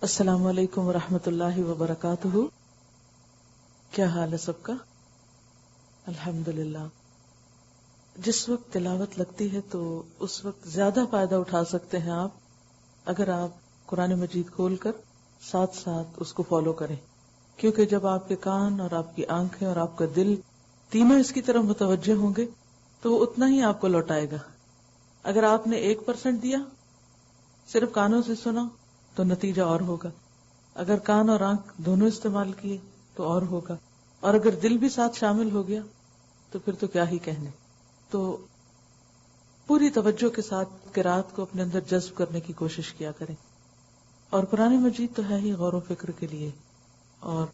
السلام علیکم ورحمۃ اللہ وبرکاتہ. کیا حال ہے سب کا؟ الحمدللہ. جس وقت تلاوت لگتی ہے تو اس وقت زیادہ فائدہ اٹھا سکتے ہیں آپ اگر آپ قرآن مجید کھول کر ساتھ ساتھ اس کو فالو کریں، کیونکہ جب آپ کے کان اور آپ کی آنکھیں اور آپ کا دل تینوں اس کی طرف متوجہ ہوں گے تو وہ اتنا ہی آپ کو لوٹائے گا. اگر آپ نے 1% دیا، صرف کانوں سے سنا، تو نتیجہ اور ہوگا. اگر کان اور آنکھ دونوں استعمال کیے تو اور ہوگا، اور اگر دل بھی ساتھ شامل ہو گیا تو پھر تو کیا ہی کہنے. تو پوری توجہ کے ساتھ قرات کو اپنے اندر جذب کرنے کی کوشش کیا کریں. اور قرآن مجید تو ہے ہی غور و فکر کے لیے اور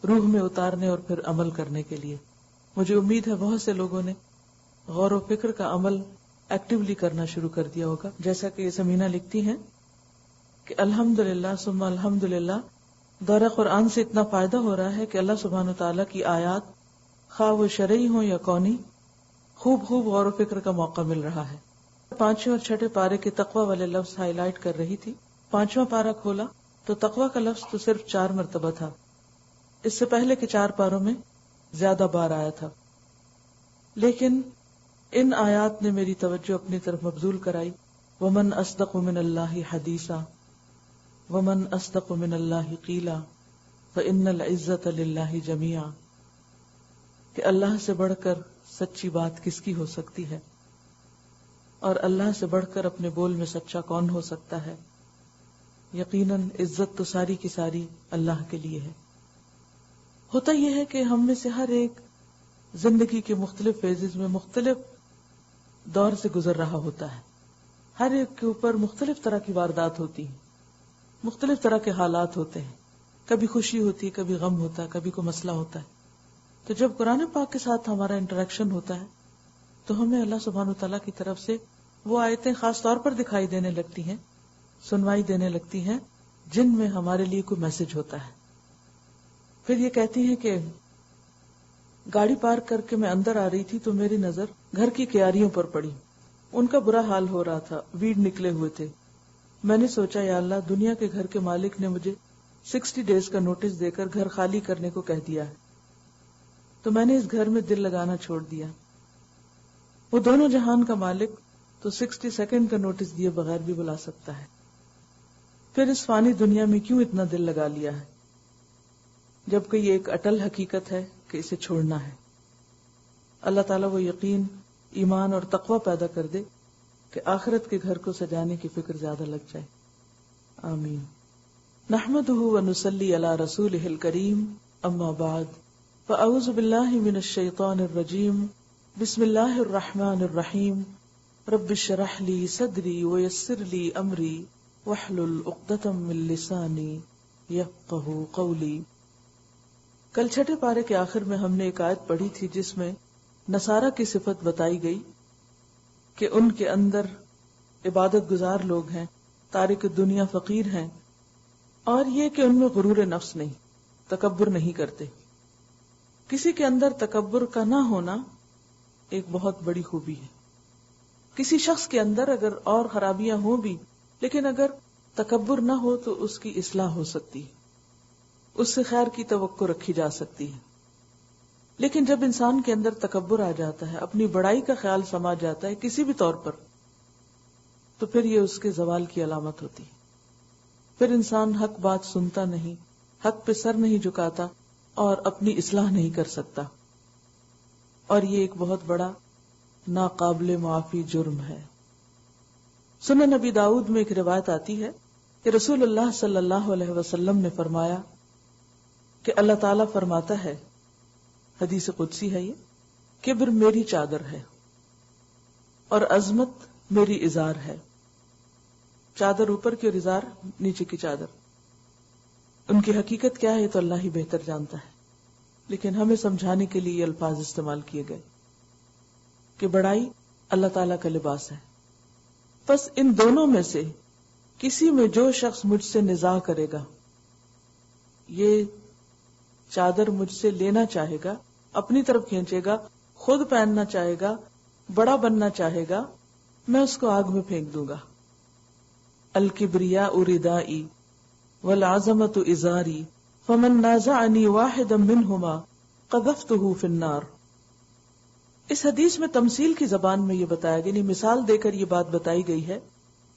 روح میں اتارنے اور پھر عمل کرنے کے لیے. مجھے امید ہے بہت سے لوگوں نے غور و فکر کا عمل ایکٹیولی کرنا شروع کر دیا ہوگا. جیسا کہ یہ سمینہ لکھتی ہیں کہ الحمدللہ ثم الحمدللہ دورہ قرآن سے اتنا فائدہ ہو رہا ہے کہ اللہ سبحانہ وتعالیٰ کی آیات خواہ وہ شرعی ہوں یا کونی خوب غور و فکر کا موقع مل رہا ہے. 5ویں اور 6 پارے کے تقوی والے لفظ ہائی لائٹ کر رہی تھی. 5واں پارہ کھولا تو تقوی کا لفظ تو صرف 4 مرتبہ تھا. اس سے پہلے کے 4 پاروں میں زیادہ بار آیا تھا، لیکن ان آیات نے میری توجہ اپنی طرف مبذول کرائی. ومن اصدق من اللہ حدیثا ومن اصدق من اللہ قیلا فإن العزة للہ جمیعا، کہ اللہ سے بڑھ کر سچی بات کس کی ہو سکتی ہے، اور اللہ سے بڑھ کر اپنے بول میں سچا کون ہو سکتا ہے. یقیناً عزت تو ساری کی ساری اللہ کے لیے ہے. ہوتا یہ ہے کہ ہم میں سے ہر ایک زندگی کے مختلف فیزز میں مختلف دور سے گزر رہا ہوتا ہے. ہر ایک کے اوپر مختلف طرح کی واردات ہوتی ہیں، مختلف طرح کے حالات ہوتے ہیں. کبھی خوشی ہوتی ہے، کبھی غم ہوتا ہے، کبھی کوئی مسئلہ ہوتا ہے. تو جب قرآن پاک کے ساتھ ہمارا انٹریکشن ہوتا ہے تو ہمیں اللہ سبحانہ وتعالیٰ کی طرف سے وہ آیتیں خاص طور پر دکھائی دینے لگتی ہیں، سنوائی دینے لگتی ہیں، جن میں ہمارے لیے کوئی میسج ہوتا ہے. پھر یہ کہتی ہیں کہ گاڑی پارک کر کے میں اندر آ رہی تھی تو میری نظر گھر کی کیاریوں پر پڑی. ان کا برا حال ہو رہا تھا، ویڑ نکلے ہوئے تھے. میں نے سوچا یا اللہ، دنیا کے گھر کے مالک نے مجھے 60 ڈیز کا نوٹس دے کر گھر خالی کرنے کو کہہ دیا ہے، تو میں نے اس گھر میں دل لگانا چھوڑ دیا. وہ دونوں جہان کا مالک تو 60 سیکنڈ کا نوٹس دیے بغیر بھی بلا سکتا ہے، پھر اس فانی دنیا میں کیوں اتنا دل لگا لیا ہے، جبکہ یہ ایک اٹل حقیقت ہے کہ اسے چھوڑنا ہے. اللہ تعالیٰ وہ یقین، ایمان اور تقوی پیدا کر دے کہ آخرت کے گھر کو سجانے کی فکر زیادہ لگ جائے. آمین. نحمدہ ونصلی علی رسولہ الکریم، اما بعد، فاعوذ باللہ من الشیطان الرجیم، بسم اللہ الرحمن الرحیم. رب اشرح لی صدری ویسر لی امری واحلل عقدۃ من لسانی یفقہوا قولی. کل 6 پارے کے آخر میں ہم نے ایک آیت پڑھی تھی جس میں نصارہ کی صفت بتائی گئی کہ ان کے اندر عبادت گزار لوگ ہیں، تارک دنیا فقیر ہیں، اور یہ کہ ان میں غرور نفس نہیں، تکبر نہیں کرتے. کسی کے اندر تکبر کا نہ ہونا ایک بہت بڑی خوبی ہے. کسی شخص کے اندر اگر اور خرابیاں ہوں بھی، لیکن اگر تکبر نہ ہو تو اس کی اصلاح ہو سکتی ہے، اس سے خیر کی توقع رکھی جا سکتی ہے. لیکن جب انسان کے اندر تکبر آ جاتا ہے، اپنی بڑائی کا خیال سما جاتا ہے کسی بھی طور پر، تو پھر یہ اس کے زوال کی علامت ہوتی ہے. پھر انسان حق بات سنتا نہیں، حق پہ سر نہیں جھکاتا اور اپنی اصلاح نہیں کر سکتا، اور یہ ایک بہت بڑا ناقابل معافی جرم ہے. سنن نبی داؤد میں ایک روایت آتی ہے کہ رسول اللہ صلی اللہ علیہ وسلم نے فرمایا کہ اللہ تعالیٰ فرماتا ہے، حدیث قدسی ہے یہ، کبر میری چادر ہے اور عظمت میری ازار ہے. چادر اوپر کی اور ازار نیچے کی چادر. ان کی حقیقت کیا ہے تو اللہ ہی بہتر جانتا ہے، لیکن ہمیں سمجھانے کے لیے یہ الفاظ استعمال کیے گئے کہ بڑائی اللہ تعالیٰ کا لباس ہے. بس ان دونوں میں سے کسی میں جو شخص مجھ سے نزاع کرے گا، یہ چادر مجھ سے لینا چاہے گا، اپنی طرف کھینچے گا، خود پہننا چاہے گا، بڑا بننا چاہے گا، میں اس کو آگ میں پھینک دوں گا. الکبریاء ردائی والعظمۃ ازاری فمن نازعنی واحدا منہما قذفتہ فی النار. اس حدیث میں تمثیل کی زبان میں یہ بتایا گیا، یعنی مثال دے کر یہ بات بتائی گئی ہے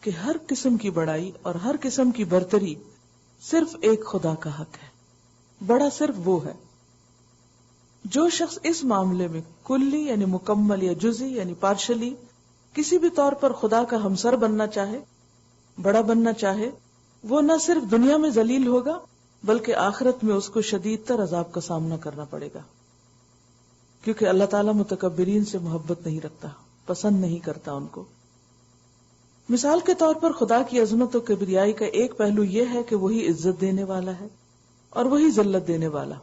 کہ ہر قسم کی بڑائی اور ہر قسم کی برتری صرف ایک خدا کا حق ہے. بڑا صرف وہ ہے. جو شخص اس معاملے میں کلی یعنی مکمل یا جزئی یعنی پارشلی کسی بھی طور پر خدا کا ہمسر بننا چاہے، بڑا بننا چاہے، وہ نہ صرف دنیا میں ذلیل ہوگا بلکہ آخرت میں اس کو شدید تر عذاب کا سامنا کرنا پڑے گا، کیونکہ اللہ تعالیٰ متکبرین سے محبت نہیں رکھتا، پسند نہیں کرتا ان کو. مثال کے طور پر خدا کی عظمت و کبریائی کا ایک پہلو یہ ہے کہ وہی عزت دینے والا ہے اور وہی ذلت دینے والا.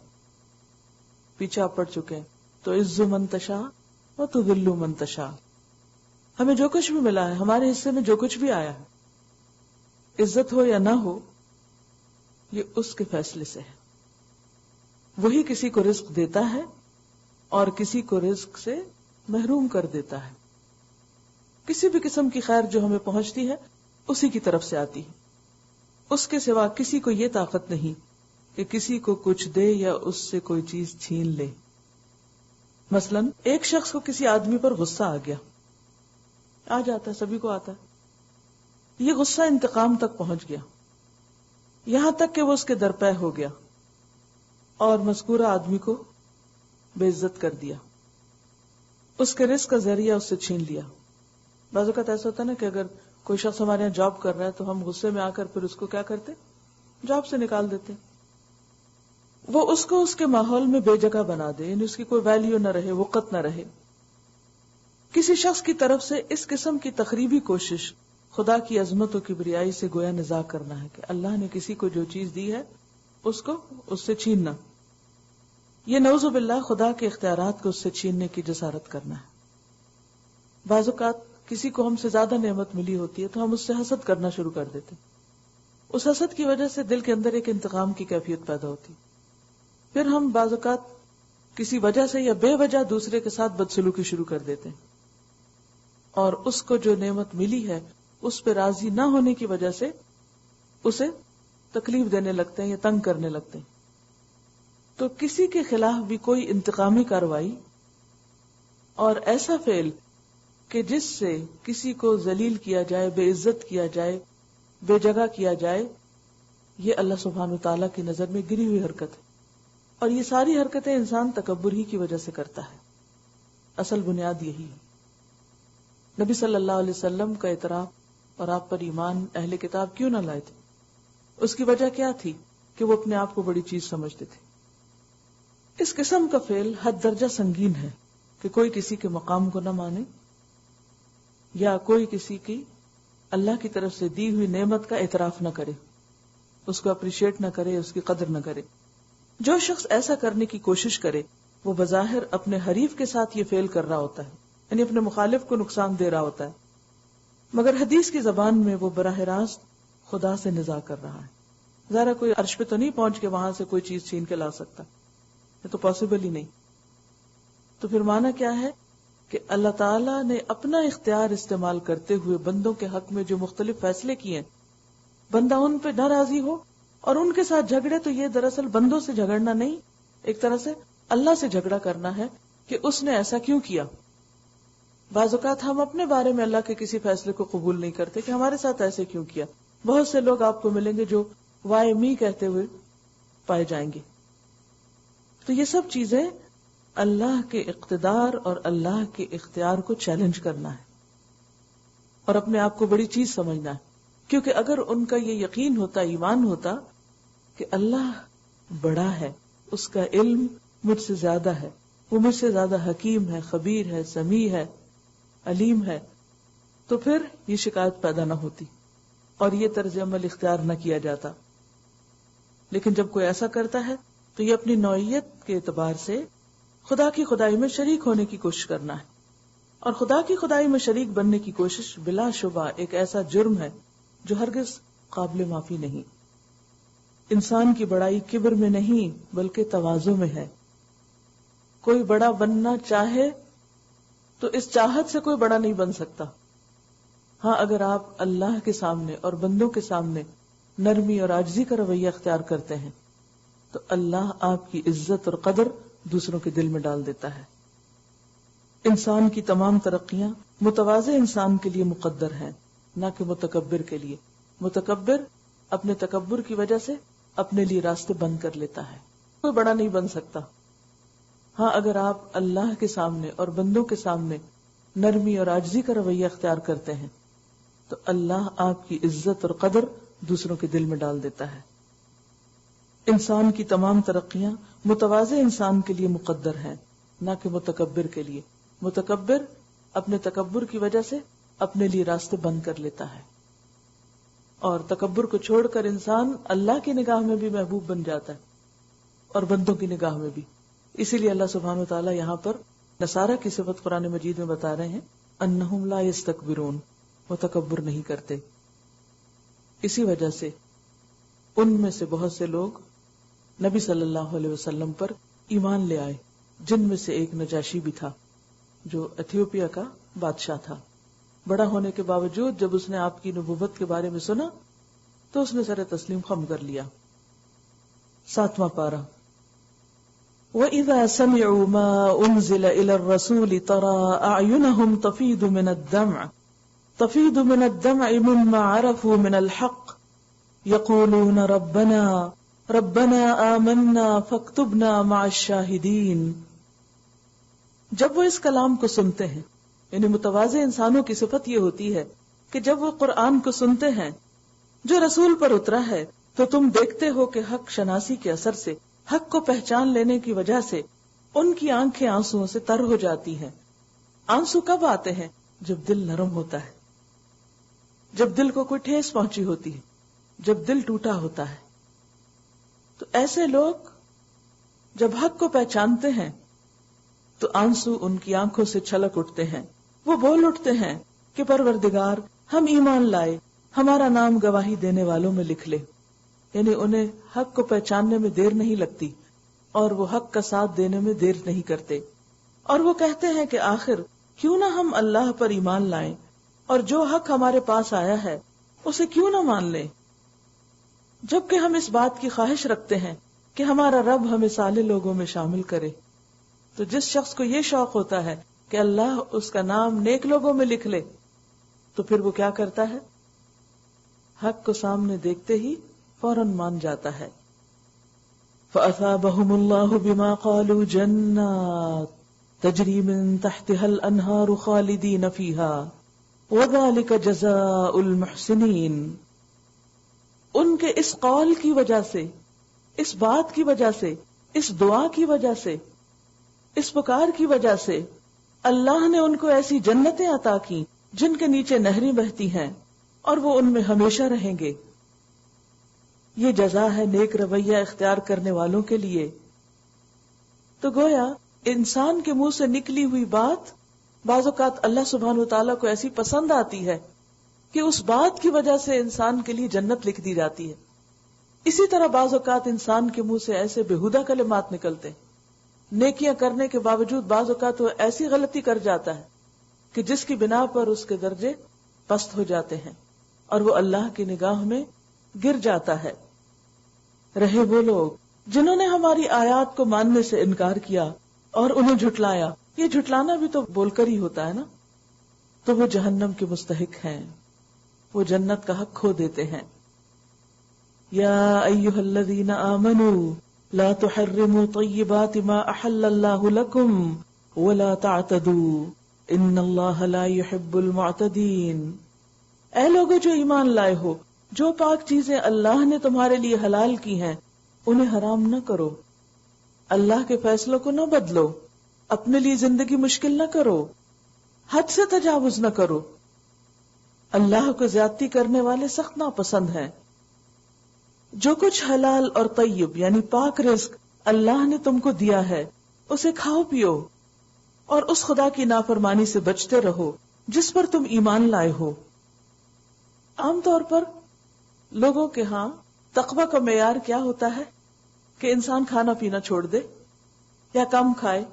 پیچھے آپ پڑھ چکے ہیں تو عز من تشاء و تذل من تشاء. ہمیں جو کچھ بھی ملا ہے، ہمارے حصے میں جو کچھ بھی آیا ہے، عزت ہو یا نہ ہو، یہ اس کے فیصلے سے ہے. وہی کسی کو رزق دیتا ہے اور کسی کو رزق سے محروم کر دیتا ہے. کسی بھی قسم کی خیر جو ہمیں پہنچتی ہے اسی کی طرف سے آتی ہے. اس کے سوا کسی کو یہ طاقت نہیں کہ کسی کو کچھ دے یا اس سے کوئی چیز چھین لے. مثلا ایک شخص کو کسی آدمی پر غصہ آ گیا، آ جاتا ہے، سبھی کو آتا ہے. یہ غصہ انتقام تک پہنچ گیا، یہاں تک کہ وہ اس کے درپے ہو گیا اور مذکورہ آدمی کو بے عزت کر دیا، اس کے رزق کا ذریعہ اس سے چھین لیا. بعض اوقات ایسا ہوتا ہے نا کہ اگر کوئی شخص ہمارے یہاں جاب کر رہا ہے تو ہم غصے میں آ کر پھر اس کو کیا کرتے، جاب سے نکال دیتے. وہ اس کو اس کے ماحول میں بے جگہ بنا دے، یعنی اس کی کوئی ویلیو نہ رہے، وقت نہ رہے. کسی شخص کی طرف سے اس قسم کی تخریبی کوشش خدا کی عظمت و کبریائی سے گویا نزاع کرنا ہے کہ اللہ نے کسی کو جو چیز دی ہے اس کو اس سے چھیننا. یہ نعوذ باللہ خدا کے اختیارات کو اس سے چھیننے کی جسارت کرنا ہے. بعض اوقات کسی کو ہم سے زیادہ نعمت ملی ہوتی ہے تو ہم اس سے حسد کرنا شروع کر دیتے. اس حسد کی وجہ سے دل کے اندر ایک انتقام کی کیفیت پیدا ہوتی. پھر ہم بعض اوقات کسی وجہ سے یا بے وجہ دوسرے کے ساتھ بدسلوکی شروع کر دیتے ہیں اور اس کو جو نعمت ملی ہے اس پہ راضی نہ ہونے کی وجہ سے اسے تکلیف دینے لگتے ہیں یا تنگ کرنے لگتے ہیں. تو کسی کے خلاف بھی کوئی انتقامی کارروائی اور ایسا فعل کہ جس سے کسی کو ذلیل کیا جائے، بے عزت کیا جائے، بے جگہ کیا جائے، یہ اللہ سبحانہ وتعالیٰ کی نظر میں گری ہوئی حرکت ہے. اور یہ ساری حرکتیں انسان تکبر ہی کی وجہ سے کرتا ہے. اصل بنیاد یہی ہے. نبی صلی اللہ علیہ وسلم کا اعتراف اور آپ پر ایمان اہل کتاب کیوں نہ لائے تھے؟ اس کی وجہ کیا تھی کہ وہ اپنے آپ کو بڑی چیز سمجھتے تھے. اس قسم کا فعل حد درجہ سنگین ہے کہ کوئی کسی کے مقام کو نہ مانے یا کوئی کسی کی اللہ کی طرف سے دی ہوئی نعمت کا اعتراف نہ کرے، اس کو اپریشیٹ نہ کرے، اس کی قدر نہ کرے. جو شخص ایسا کرنے کی کوشش کرے وہ بظاہر اپنے حریف کے ساتھ یہ فعل کر رہا ہوتا ہے، یعنی اپنے مخالف کو نقصان دے رہا ہوتا ہے، مگر حدیث کی زبان میں وہ براہ راست خدا سے نزاع کر رہا ہے. ذرا کوئی عرش پہ تو نہیں پہنچ کے وہاں سے کوئی چیز چھین کے لا سکتا، یہ تو پاسبل ہی نہیں. تو پھر معنی کیا ہے کہ اللہ تعالیٰ نے اپنا اختیار استعمال کرتے ہوئے بندوں کے حق میں جو مختلف فیصلے کیے، بندہ ان پہ نہ راضی ہو اور ان کے ساتھ جھگڑے تو یہ دراصل بندوں سے جھگڑنا نہیں، ایک طرح سے اللہ سے جھگڑا کرنا ہے کہ اس نے ایسا کیوں کیا. بعض اوقات ہم اپنے بارے میں اللہ کے کسی فیصلے کو قبول نہیں کرتے کہ ہمارے ساتھ ایسے کیوں کیا. بہت سے لوگ آپ کو ملیں گے جو وائی می کہتے ہوئے پائے جائیں گے. تو یہ سب چیزیں اللہ کے اقتدار اور اللہ کے اختیار کو چیلنج کرنا ہے اور اپنے آپ کو بڑی چیز سمجھنا ہے. کیونکہ اگر ان کا یہ یقین ہوتا، ایمان ہوتا کہ اللہ بڑا ہے، اس کا علم مجھ سے زیادہ ہے، وہ مجھ سے زیادہ حکیم ہے، خبیر ہے، سمیع ہے، علیم ہے، تو پھر یہ شکایت پیدا نہ ہوتی اور یہ طرز عمل اختیار نہ کیا جاتا. لیکن جب کوئی ایسا کرتا ہے تو یہ اپنی نوعیت کے اعتبار سے خدا کی خدائی میں شریک ہونے کی کوشش کرنا ہے. اور خدا کی خدائی میں شریک بننے کی کوشش بلا شبہ ایک ایسا جرم ہے جو ہرگز قابل معافی نہیں. انسان کی بڑائی کبر میں نہیں بلکہ تواضع میں ہے. کوئی بڑا بننا چاہے تو اس چاہت سے کوئی بڑا نہیں بن سکتا. ہاں، اگر آپ اللہ کے سامنے اور بندوں کے سامنے نرمی اور عاجزی کا رویہ اختیار کرتے ہیں تو اللہ آپ کی عزت اور قدر دوسروں کے دل میں ڈال دیتا ہے۔ انسان کی تمام ترقیاں متواضع انسان کے لیے مقدر ہیں، نہ کہ متکبر کے لیے۔ متکبر اپنے تکبر کی وجہ سے اپنے لیے راستے بند کر لیتا ہے، کوئی بڑا نہیں بن سکتا۔ ہاں، اگر آپ اللہ کے سامنے اور بندوں کے سامنے نرمی اور عاجزی کا رویہ اختیار کرتے ہیں تو اللہ آپ کی عزت اور قدر دوسروں کے دل میں ڈال دیتا ہے۔ انسان کی تمام ترقیاں متواضع انسان کے لیے مقدر ہیں، نہ کہ متکبر کے لیے۔ متکبر اپنے تکبر کی وجہ سے اپنے لیے راستے بند کر لیتا ہے، اور تکبر کو چھوڑ کر انسان اللہ کی نگاہ میں بھی محبوب بن جاتا ہے اور بندوں کی نگاہ میں بھی۔ اسی لیے اللہ سبحانہ وتعالی یہاں پر نصارہ کی صفت قرآن مجید میں بتا رہے ہیں، انہم لا یستکبرون، وہ تکبر نہیں کرتے۔ اسی وجہ سے ان میں سے بہت سے لوگ نبی صلی اللہ علیہ وسلم پر ایمان لے آئے، جن میں سے ایک نجاشی بھی تھا جو ایتھیوپیا کا بادشاہ تھا۔ بڑا ہونے کے باوجود جب اس نے آپ کی نبوت کے بارے میں سنا تو اس نے سر تسلیم خم کر لیا۔ 7واں پارہ، وَإِذَا سَمِعُوا مَا أُنزِلَ إِلَى الرَّسُولِ تَرَىٰ أَعْيُنَهُمْ تَفِيضُ مِنَ الدَّمْعِ مِمَّا عَرَفُوا مِنَ الْحَقِّ يَقُولُونَ رَبَّنَا آمَنَّا فَاكْتُبْنَا مَعَ الشَّاهِدِينَ۔ جب وہ اس کلام کو سنتے ہیں، یعنی متواضع انسانوں کی صفت یہ ہوتی ہے کہ جب وہ قرآن کو سنتے ہیں جو رسول پر اترا ہے تو تم دیکھتے ہو کہ حق شناسی کے اثر سے، حق کو پہچان لینے کی وجہ سے ان کی آنکھیں آنسوؤں سے تر ہو جاتی ہیں۔ آنسو کب آتے ہیں؟ جب دل نرم ہوتا ہے، جب دل کو کوئی ٹھیس پہنچی ہوتی ہے، جب دل ٹوٹا ہوتا ہے۔ تو ایسے لوگ جب حق کو پہچانتے ہیں تو آنسو ان کی آنکھوں سے چھلک اٹھتے ہیں، وہ بول اٹھتے ہیں کہ پروردگار، ہم ایمان لائے، ہمارا نام گواہی دینے والوں میں لکھ لے۔ یعنی انہیں حق کو پہچاننے میں دیر نہیں لگتی اور وہ حق کا ساتھ دینے میں دیر نہیں کرتے، اور وہ کہتے ہیں کہ آخر کیوں نہ ہم اللہ پر ایمان لائیں اور جو حق ہمارے پاس آیا ہے اسے کیوں نہ مان لیں، جبکہ ہم اس بات کی خواہش رکھتے ہیں کہ ہمارا رب ہمیں صالح لوگوں میں شامل کرے۔ تو جس شخص کو یہ شوق ہوتا ہے کہ اللہ اس کا نام نیک لوگوں میں لکھ لے تو پھر وہ کیا کرتا ہے؟ حق کو سامنے دیکھتے ہی فوراً مان جاتا ہے۔ فَأَثَابَهُمُ اللَّهُ بِمَا قَالُوا جَنَّاتٍ تَجْرِي مِن تَحْتِهَا الْأَنْهَارُ خَالِدِينَ فِيهَا وَذَلِكَ جَزَاءُ الْمُحْسِنِينَ۔ ان کے اس قول کی وجہ سے، اس بات کی وجہ سے، اس دعا کی وجہ سے، اس پکار کی وجہ سے اللہ نے ان کو ایسی جنتیں عطا کی جن کے نیچے نہریں بہتی ہیں اور وہ ان میں ہمیشہ رہیں گے۔ یہ جزا ہے نیک رویہ اختیار کرنے والوں کے لیے۔ تو گویا انسان کے منہ سے نکلی ہوئی بات بعض اوقات اللہ سبحانہ وتعالیٰ کو ایسی پسند آتی ہے کہ اس بات کی وجہ سے انسان کے لیے جنت لکھ دی جاتی ہے۔ اسی طرح بعض اوقات انسان کے منہ سے ایسے بےہودہ کلمات نکلتے ہیں، نیکیاں کرنے کے باوجود بعض اوقات وہ ایسی غلطی کر جاتا ہے کہ جس کی بنا پر اس کے درجے پست ہو جاتے ہیں اور وہ اللہ کی نگاہ میں گر جاتا ہے۔ رہے وہ لوگ جنہوں نے ہماری آیات کو ماننے سے انکار کیا اور انہیں جھٹلایا، یہ جھٹلانا بھی تو بول کر ہی ہوتا ہے نا، تو وہ جہنم کے مستحق ہیں، وہ جنت کا حق کھو دیتے ہیں۔ یا ایھا الذین آمنوا لا تحرموا طیبات ما احل اللہ لکم ولا تعتدوا ان اللہ لا يحب المعتدین۔ اے لوگو جو ایمان لائے ہو، جو پاک چیزیں اللہ نے تمہارے لیے حلال کی ہیں انہیں حرام نہ کرو، اللہ کے فیصلوں کو نہ بدلو، اپنے لیے زندگی مشکل نہ کرو، حد سے تجاوز نہ کرو۔ اللہ کو زیادتی کرنے والے سخت ناپسند ہیں۔ جو کچھ حلال اور طیب یعنی پاک رزق اللہ نے تم کو دیا ہے اسے کھاؤ پیو اور اس خدا کی نافرمانی سے بچتے رہو جس پر تم ایمان لائے ہو۔ عام طور پر لوگوں کے ہاں تقوی کا معیار کیا ہوتا ہے کہ انسان کھانا پینا چھوڑ دے یا کم کھائے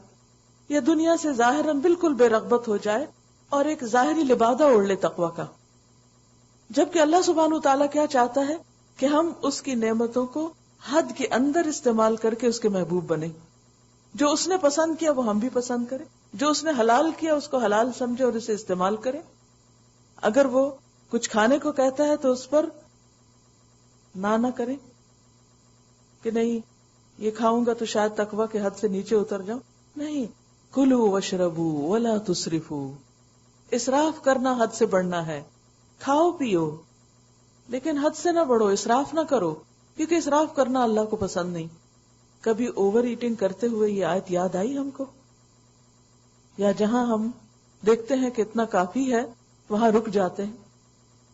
یا دنیا سے ظاہراً بالکل بے رغبت ہو جائے اور ایک ظاہری لبادہ اوڑھ لے تقوی کا، جبکہ اللہ سبحانہ وتعالیٰ کیا چاہتا ہے کہ ہم اس کی نعمتوں کو حد کے اندر استعمال کر کے اس کے محبوب بنے. جو اس نے پسند کیا وہ ہم بھی پسند کریں, جو اس نے حلال کیا اس کو حلال سمجھے اور اسے استعمال کریں. اگر وہ کچھ کھانے کو کہتا ہے تو اس پر نہ کریں کہ نہیں یہ کھاؤں گا تو شاید تقویٰ کے حد سے نیچے اتر جاؤں. نہیں, کلوا واشربوا ولا تسرفوا. اسراف کرنا حد سے بڑھنا ہے. کھاؤ پیو لیکن حد سے نہ بڑھو, اسراف نہ کرو, کیونکہ اسراف کرنا اللہ کو پسند نہیں. کبھی اوور ایٹنگ کرتے ہوئے یہ آیت یاد آئی ہم کو, یا جہاں ہم دیکھتے ہیں کہ اتنا کافی ہے وہاں رک جاتے ہیں.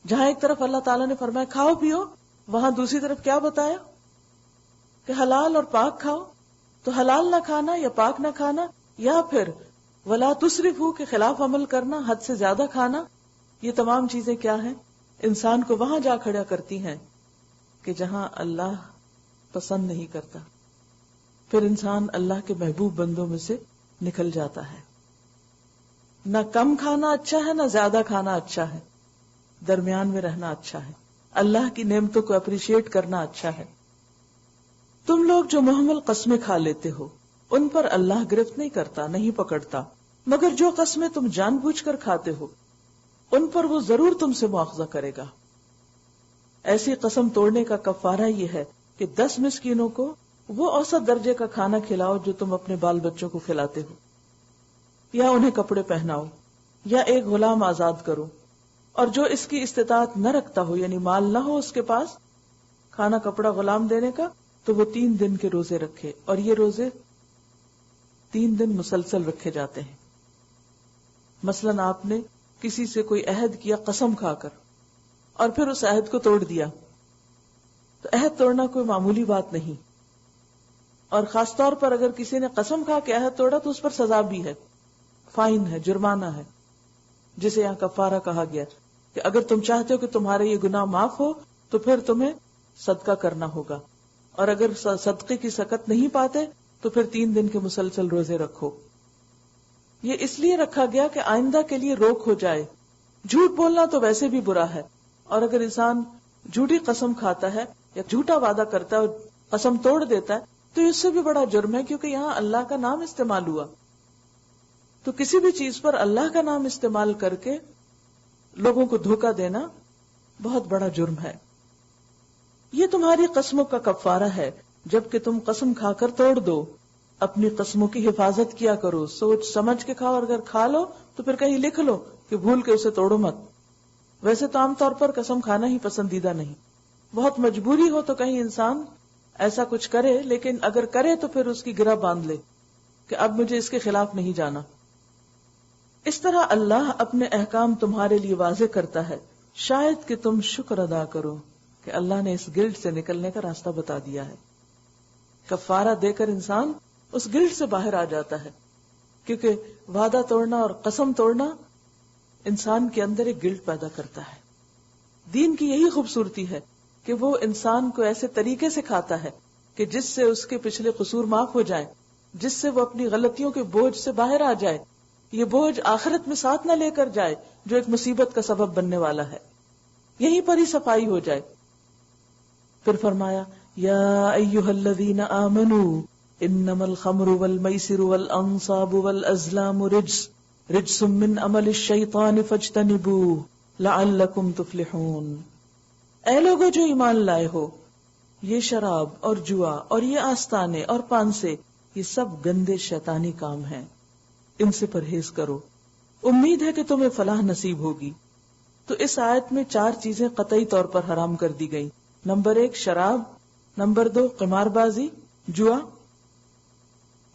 جہاں ایک طرف اللہ تعالیٰ نے فرمایا کھاؤ پیو, وہاں دوسری طرف کیا بتایا کہ حلال اور پاک کھاؤ. تو حلال نہ کھانا یا پاک نہ کھانا, یا پھر ولا تسرفوا کے خلاف عمل کرنا, حد سے زیادہ کھانا, یہ تمام چیزیں کیا ہیں, انسان کو وہاں جا کھڑا کرتی ہیں کہ جہاں اللہ پسند نہیں کرتا. پھر انسان اللہ کے محبوب بندوں میں سے نکل جاتا ہے. نہ کم کھانا اچھا ہے نہ زیادہ کھانا اچھا ہے, درمیان میں رہنا اچھا ہے. اللہ کی نعمتوں کو اپریشیٹ کرنا اچھا ہے. تم لوگ جو محمل قسمیں کھا لیتے ہو ان پر اللہ گرفت نہیں کرتا, نہیں پکڑتا, مگر جو قسمیں تم جان بوجھ کر کھاتے ہو ان پر وہ ضرور تم سے مواخذہ کرے گا. ایسی قسم توڑنے کا کفارہ یہ ہے کہ 10 مسکینوں کو وہ اوسط درجے کا کھانا کھلاؤ جو تم اپنے بال بچوں کو کھلاتے ہو, یا انہیں کپڑے پہناؤ, یا ایک غلام آزاد کرو. اور جو اس کی استطاعت نہ رکھتا ہو, یعنی مال نہ ہو اس کے پاس کھانا کپڑا غلام دینے کا, تو وہ 3 دن کے روزے رکھے. اور یہ روزے 3 دن مسلسل رکھے جاتے ہیں. مثلاً آپ نے کسی سے کوئی عہد کیا قسم کھا کر اور پھر اس عہد کو توڑ دیا, تو عہد توڑنا کوئی معمولی بات نہیں. اور خاص طور پر اگر کسی نے قسم کھا کے عہد توڑا تو اس پر سزا بھی ہے, فائن ہے, جرمانہ ہے, جسے یہاں کفارہ کہا گیا کہ اگر تم چاہتے ہو کہ تمہارے یہ گناہ معاف ہو تو پھر تمہیں صدقہ کرنا ہوگا, اور اگر صدقے کی سکت نہیں پاتے تو پھر 3 دن کے مسلسل روزے رکھو. یہ اس لیے رکھا گیا کہ آئندہ کے لیے روک ہو جائے. جھوٹ بولنا تو ویسے بھی برا ہے, اور اگر انسان جھوٹی قسم کھاتا ہے یا جھوٹا وعدہ کرتا ہے اور قسم توڑ دیتا ہے تو اس سے بھی بڑا جرم ہے, کیونکہ یہاں اللہ کا نام استعمال ہوا. تو کسی بھی چیز پر اللہ کا نام استعمال کر کے لوگوں کو دھوکہ دینا بہت بڑا جرم ہے. یہ تمہاری قسموں کا کفارہ ہے جبکہ تم قسم کھا کر توڑ دو. اپنی قسموں کی حفاظت کیا کرو, سوچ سمجھ کے کھاؤ, اور اگر کھا لو تو پھر کہیں لکھ لو کہ بھول کے اسے توڑو مت. ویسے تو عام طور پر قسم کھانا ہی پسندیدہ نہیں, بہت مجبوری ہو تو کہیں انسان ایسا کچھ کرے, لیکن اگر کرے تو پھر اس کی گرہ باندھ لے کہ اب مجھے اس کے خلاف نہیں جانا. اس طرح اللہ اپنے احکام تمہارے لیے واضح کرتا ہے شاید کہ تم شکر ادا کرو کہ اللہ نے اس گلٹ سے نکلنے کا راستہ بتا دیا ہے. کفارہ دے کر انسان اس گلٹ سے باہر آ جاتا ہے, کیونکہ وعدہ توڑنا اور قسم توڑنا انسان کے اندر ایک گلٹ پیدا کرتا ہے. دین کی یہی خوبصورتی ہے کہ وہ انسان کو ایسے طریقے سے کھاتا ہے کہ جس سے اس کے پچھلے قصور معاف ہو جائیں, جس سے وہ اپنی غلطیوں کے بوجھ سے باہر آ جائے. یہ بوجھ آخرت میں ساتھ نہ لے کر جائے جو ایک مصیبت کا سبب بننے والا ہے, یہیں پر ہی صفائی ہو جائے. پھر فرمایا یا ایھا الذین آمنوا انما الخمر والمیسر والانصاب والازلام رجس من عمل الشیطان فاجتنبوہ لعلکم تفلحون. اے لوگو جو ایمان لائے ہو, یہ شراب اور جوا اور یہ آستانے اور پانسے یہ سب گندے شیطانی کام ہیں, ان سے پرہیز کرو, امید ہے کہ تمہیں فلاح نصیب ہوگی. تو اس آیت میں 4 چیزیں قطعی طور پر حرام کر دی گئیں. نمبر 1 شراب, نمبر 2 قمار بازی جوا,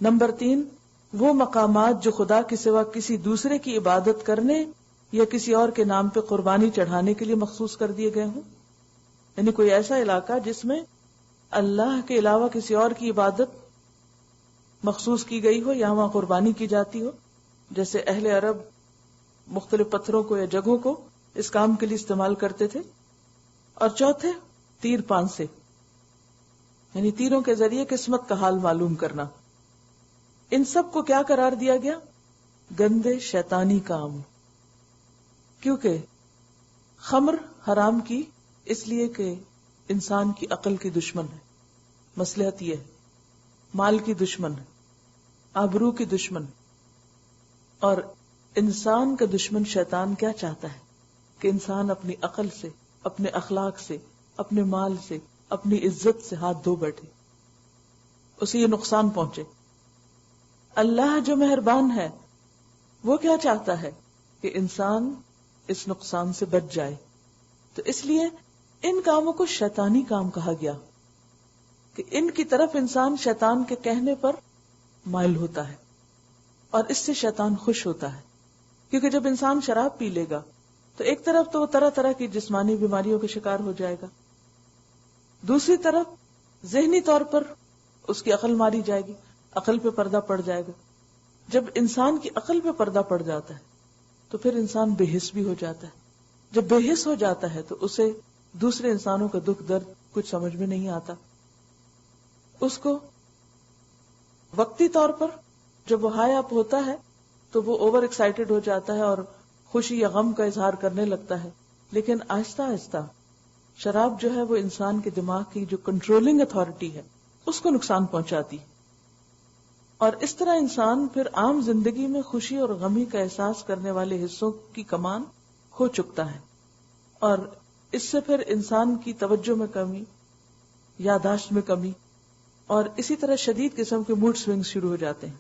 نمبر 3 وہ مقامات جو خدا کے سوا کسی دوسرے کی عبادت کرنے یا کسی اور کے نام پہ قربانی چڑھانے کے لیے مخصوص کر دیے گئے ہوں. یعنی کوئی ایسا علاقہ جس میں اللہ کے علاوہ کسی اور کی عبادت مخصوص کی گئی ہو یا وہاں قربانی کی جاتی ہو, جیسے اہل عرب مختلف پتھروں کو یا جگہوں کو اس کام کے لیے استعمال کرتے تھے. اور چوتھے تیر پانسے, یعنی تیروں کے ذریعے قسمت کا حال معلوم کرنا. ان سب کو کیا قرار دیا گیا؟ گندے شیطانی کام. کیونکہ خمر حرام کی اس لیے کہ انسان کی عقل کی دشمن ہے، مصلحت یہ ہے، مال کی دشمن ہے، آبرو کی دشمن، اور انسان کا دشمن شیطان کیا چاہتا ہے کہ انسان اپنی عقل سے، اپنے اخلاق سے، اپنے مال سے، اپنی عزت سے ہاتھ دھو بیٹھے، اسے یہ نقصان پہنچے۔ اللہ جو مہربان ہے وہ کیا چاہتا ہے کہ انسان اس نقصان سے بچ جائے، تو اس لیے ان کاموں کو شیطانی کام کہا گیا کہ ان کی طرف انسان شیطان کے کہنے پر مائل ہوتا ہے، اور اس سے شیطان خوش ہوتا ہے، کیونکہ جب انسان شراب پی لے گا تو ایک طرف تو وہ طرح طرح کی جسمانی بیماریوں کا شکار ہو جائے گا، دوسری طرف ذہنی طور پر اس کی عقل ماری جائے گی، عقل پہ پردہ پڑ جائے گا۔ جب انسان کی عقل پہ پردہ پڑ جاتا ہے تو پھر انسان بے حس بھی ہو جاتا ہے، جب بے حس ہو جاتا ہے تو اسے دوسرے انسانوں کا دکھ درد کچھ سمجھ میں نہیں آتا، اس کو وقتی طور پر جب وہ ہائی اپ ہوتا ہے تو وہ اوور ایکسائٹیڈ ہو جاتا ہے اور خوشی یا غم کا اظہار کرنے لگتا ہے، لیکن آہستہ آہستہ شراب جو ہے وہ انسان کے دماغ کی جو کنٹرولنگ اتھارٹی ہے اس کو نقصان پہنچاتی، اور اس طرح انسان پھر عام زندگی میں خوشی اور غمی کا احساس کرنے والے حصوں کی کمان کھو چکتا ہے، اور اس سے پھر انسان کی توجہ میں کمی، یادداشت میں کمی، اور اسی طرح شدید قسم کے موڈ سوئنگ شروع ہو جاتے ہیں۔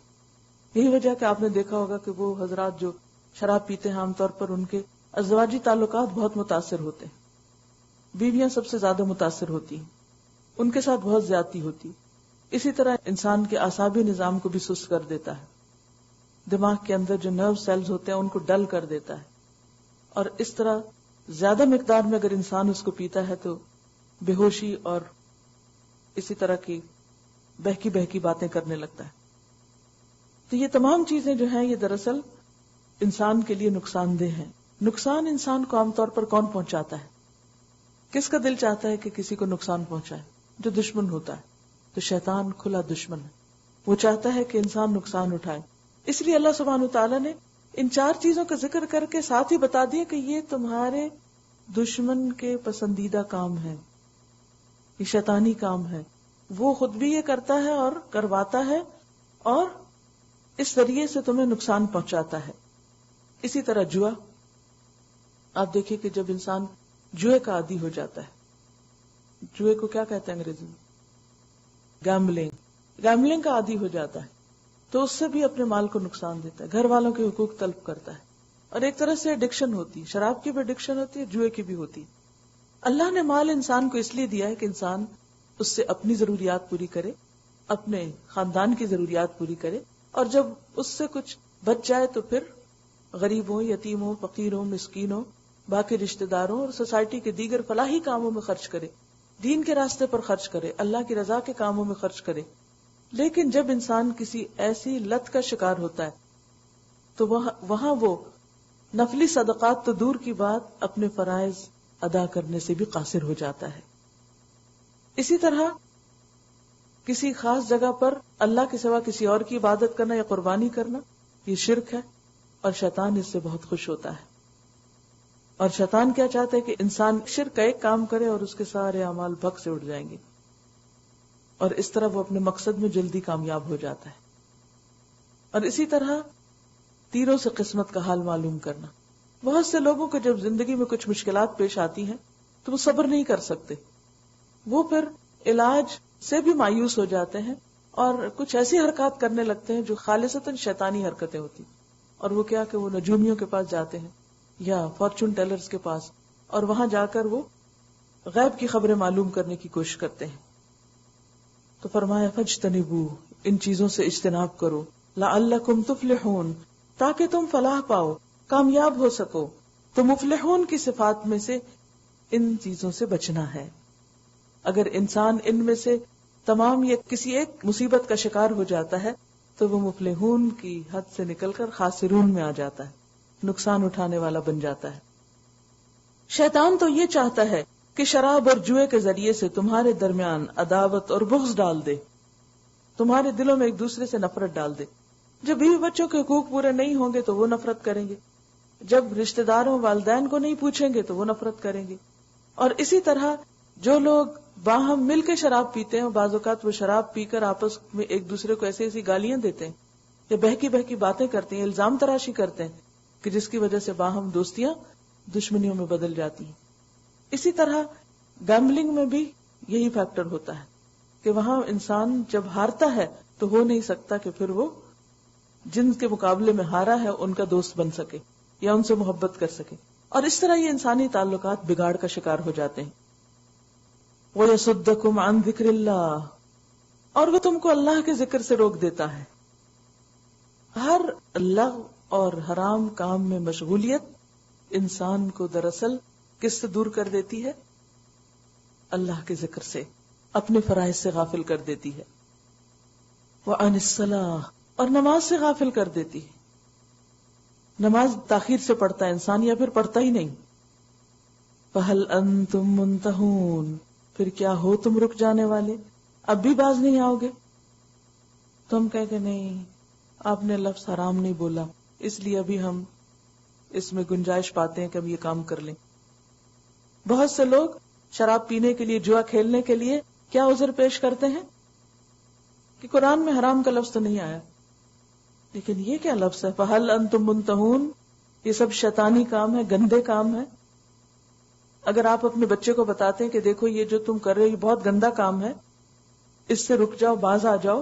یہی وجہ کہ آپ نے دیکھا ہوگا کہ وہ حضرات جو شراب پیتے ہیں عام طور پر ان کے ازدواجی تعلقات بہت متاثر ہوتے ہیں، بیویاں سب سے زیادہ متاثر ہوتی ہیں، ان کے ساتھ بہت زیادتی ہوتی، اسی طرح انسان کے اعصابی نظام کو بھی سست کر دیتا ہے، دماغ کے اندر جو نرو سیلز ہوتے ہیں ان کو ڈل کر دیتا ہے، اور اس طرح زیادہ مقدار میں اگر انسان اس کو پیتا ہے تو بے ہوشی اور اسی طرح کی بہکی بہکی باتیں کرنے لگتا ہے۔ تو یہ تمام چیزیں جو ہیں یہ دراصل انسان کے لیے نقصان دہ ہیں۔ نقصان انسان کو عام طور پر کون پہنچاتا ہے؟ کس کا دل چاہتا ہے کہ کسی کو نقصان پہنچائے؟ جو دشمن ہوتا ہے، تو شیطان کھلا دشمن ہے، وہ چاہتا ہے کہ انسان نقصان اٹھائے۔ اس لیے اللہ سبحانہ وتعالیٰ نے ان 4 چیزوں کا ذکر کر کے ساتھ ہی بتا دیا کہ یہ تمہارے دشمن کے پسندیدہ کام ہے، یہ شیطانی کام ہے، وہ خود بھی یہ کرتا ہے اور کرواتا ہے، اور اس ذریعے سے تمہیں نقصان پہنچاتا ہے۔ اسی طرح جوا، آپ دیکھیے کہ جب انسان جوئے کا عادی ہو جاتا ہے، جوئے کو کیا کہتے ہیں انگریزی میں؟ گیملنگ کا عادی ہو جاتا ہے، تو اس سے بھی اپنے مال کو نقصان دیتا ہے، گھر والوں کے حقوق طلب کرتا ہے، اور ایک طرح سے ایڈکشن ہوتی ہے، شراب کی بھی ایڈکشن ہوتی ہے، جوئے کی بھی ہوتی ہے۔ اللہ نے مال انسان کو اس لیے دیا ہے کہ انسان اس سے اپنی ضروریات پوری کرے، اپنے خاندان کی ضروریات پوری کرے، اور جب اس سے کچھ بچ جائے تو پھر غریبوں، یتیموں، فقیروں، مسکینوں، باقی رشتہ داروں اور سوسائٹی کے دیگر فلاحی کاموں میں خرچ کرے، دین کے راستے پر خرچ کرے، اللہ کی رضا کے کاموں میں خرچ کرے۔ لیکن جب انسان کسی ایسی لت کا شکار ہوتا ہے تو وہاں وہ نفلی صدقات تو دور کی بات اپنے فرائض ادا کرنے سے بھی قاصر ہو جاتا ہے۔ اسی طرح کسی خاص جگہ پر اللہ کے سوا کسی اور کی عبادت کرنا یا قربانی کرنا یہ شرک ہے، اور شیطان اس سے بہت خوش ہوتا ہے۔ اور شیطان کیا چاہتا ہے کہ انسان شرک کا ایک کام کرے اور اس کے سارے اعمال بھگ سے اٹھ جائیں گے، اور اس طرح وہ اپنے مقصد میں جلدی کامیاب ہو جاتا ہے۔ اور اسی طرح تیروں سے قسمت کا حال معلوم کرنا، بہت سے لوگوں کو جب زندگی میں کچھ مشکلات پیش آتی ہیں تو وہ صبر نہیں کر سکتے، وہ پھر علاج سے بھی مایوس ہو جاتے ہیں اور کچھ ایسی حرکات کرنے لگتے ہیں جو خالصتاً شیطانی حرکتیں ہوتی، اور وہ کیا کہ وہ نجومیوں کے پاس جاتے ہیں یا فارچون ٹیلرز کے پاس، اور وہاں جا کر وہ غیب کی خبریں معلوم کرنے کی کوشش کرتے ہیں۔ تو فرمایا فاجتنبوا، ان چیزوں سے اجتناب کرو، لعلکم تفلحون، تاکہ تم فلاح پاؤ، کامیاب ہو سکو۔ تو مفلحون کی صفات میں سے ان چیزوں سے بچنا ہے۔ اگر انسان ان میں سے تمام یا کسی ایک مصیبت کا شکار ہو جاتا ہے تو وہ مفلحون کی حد سے نکل کر خاسرون میں آ جاتا ہے، نقصان اٹھانے والا بن جاتا ہے۔ شیطان تو یہ چاہتا ہے کہ شراب اور جوئے کے ذریعے سے تمہارے درمیان عداوت اور بغض ڈال دے، تمہارے دلوں میں ایک دوسرے سے نفرت ڈال دے۔ جب بیوی بچوں کے حقوق پورے نہیں ہوں گے تو وہ نفرت کریں گے، جب رشتہ داروں والدین کو نہیں پوچھیں گے تو وہ نفرت کریں گے، اور اسی طرح جو لوگ باہم مل کے شراب پیتے ہیں، بعض اوقات وہ شراب پی کر آپس میں ایک دوسرے کو ایسی ایسی گالیاں دیتے ہیں یا بہکی بہکی باتیں کرتے ہیں، الزام تراشی کرتے ہیں کہ جس کی وجہ سے باہم دوستیاں دشمنیوں میں بدل جاتی ہیں۔ اسی طرح گیمبلنگ میں بھی یہی فیکٹر ہوتا ہے کہ وہاں انسان جب ہارتا ہے تو ہو نہیں سکتا کہ پھر وہ جن کے مقابلے میں ہارا ہے ان کا دوست بن سکے یا ان سے محبت کر سکے، اور اس طرح یہ انسانی تعلقات بگاڑ کا شکار ہو جاتے ہیں۔ وَيَصُدَّكُمْ عَنْ ذِكْرِ اللَّهِ، اور وہ تم کو اللہ کے ذکر سے روک دیتا ہے۔ ہر لغو اور حرام کام میں مشغولیت انسان کو دراصل کس سے دور کر دیتی ہے؟ اللہ کے ذکر سے، اپنے فرائض سے غافل کر دیتی ہے۔ وَعَنِ الصَّلَاةِ، اور نماز سے غافل کر دیتی ہے۔ نماز تاخیر سے پڑھتا ہے انسان یا پھر پڑھتا ہی نہیں۔ فَهَلْ أَنْتُمْ مُنْتَهُونَ، پھر کیا ہو تم رک جانے والے، اب بھی باز نہیں آؤ گے؟ تو ہم کہہ کہ نہیں، آپ نے لفظ حرام نہیں بولا، اس لیے ابھی ہم اس میں گنجائش پاتے ہیں کہ اب یہ کام کر لیں۔ بہت سے لوگ شراب پینے کے لیے، جوا کھیلنے کے لیے کیا عذر پیش کرتے ہیں کہ قرآن میں حرام کا لفظ تو نہیں آیا، لیکن یہ کیا لفظ ہے، فَهَلْ أَنْتُمْ مُنْتَهُونَ، یہ سب شیطانی کام ہے، گندے کام ہے۔ اگر آپ اپنے بچے کو بتاتے ہیں کہ دیکھو یہ جو تم کر رہے ہو یہ بہت گندا کام ہے، اس سے رک جاؤ، باز آ جاؤ،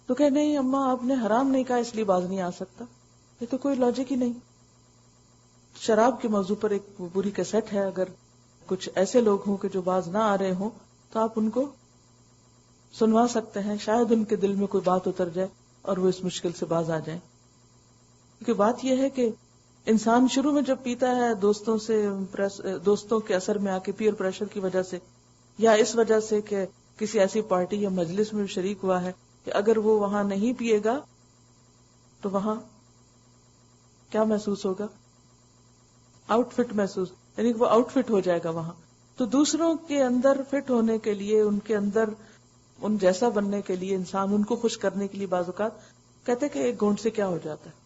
تو کہ نہیں اماں آپ نے حرام نہیں کہا اس لیے باز نہیں آ سکتا، یہ تو کوئی لاجک ہی نہیں۔ شراب کے موضوع پر ایک پوری کیسٹ ہے، اگر کچھ ایسے لوگ ہوں کہ جو باز نہ آ رہے ہوں تو آپ ان کو سنوا سکتے ہیں، شاید ان کے دل میں کوئی بات اتر جائے اور وہ اس مشکل سے باز آ جائیں۔ کیونکہ بات یہ ہے کہ انسان شروع میں جب پیتا ہے دوستوں کے اثر میں آ کے، پیئر پریشر کی وجہ سے، یا اس وجہ سے کہ کسی ایسی پارٹی یا مجلس میں شریک ہوا ہے کہ اگر وہ وہاں نہیں پیے گا تو وہاں کیا محسوس ہوگا؟ آؤٹ فٹ محسوس، یعنی وہ آؤٹ فٹ ہو جائے گا وہاں۔ تو دوسروں کے اندر فٹ ہونے کے لیے، ان کے اندر ان جیسا بننے کے لیے، انسان ان کو خوش کرنے کے لیے بعض اوقات کہتے کہ ایک گھونٹ سے کیا ہو جاتا ہے،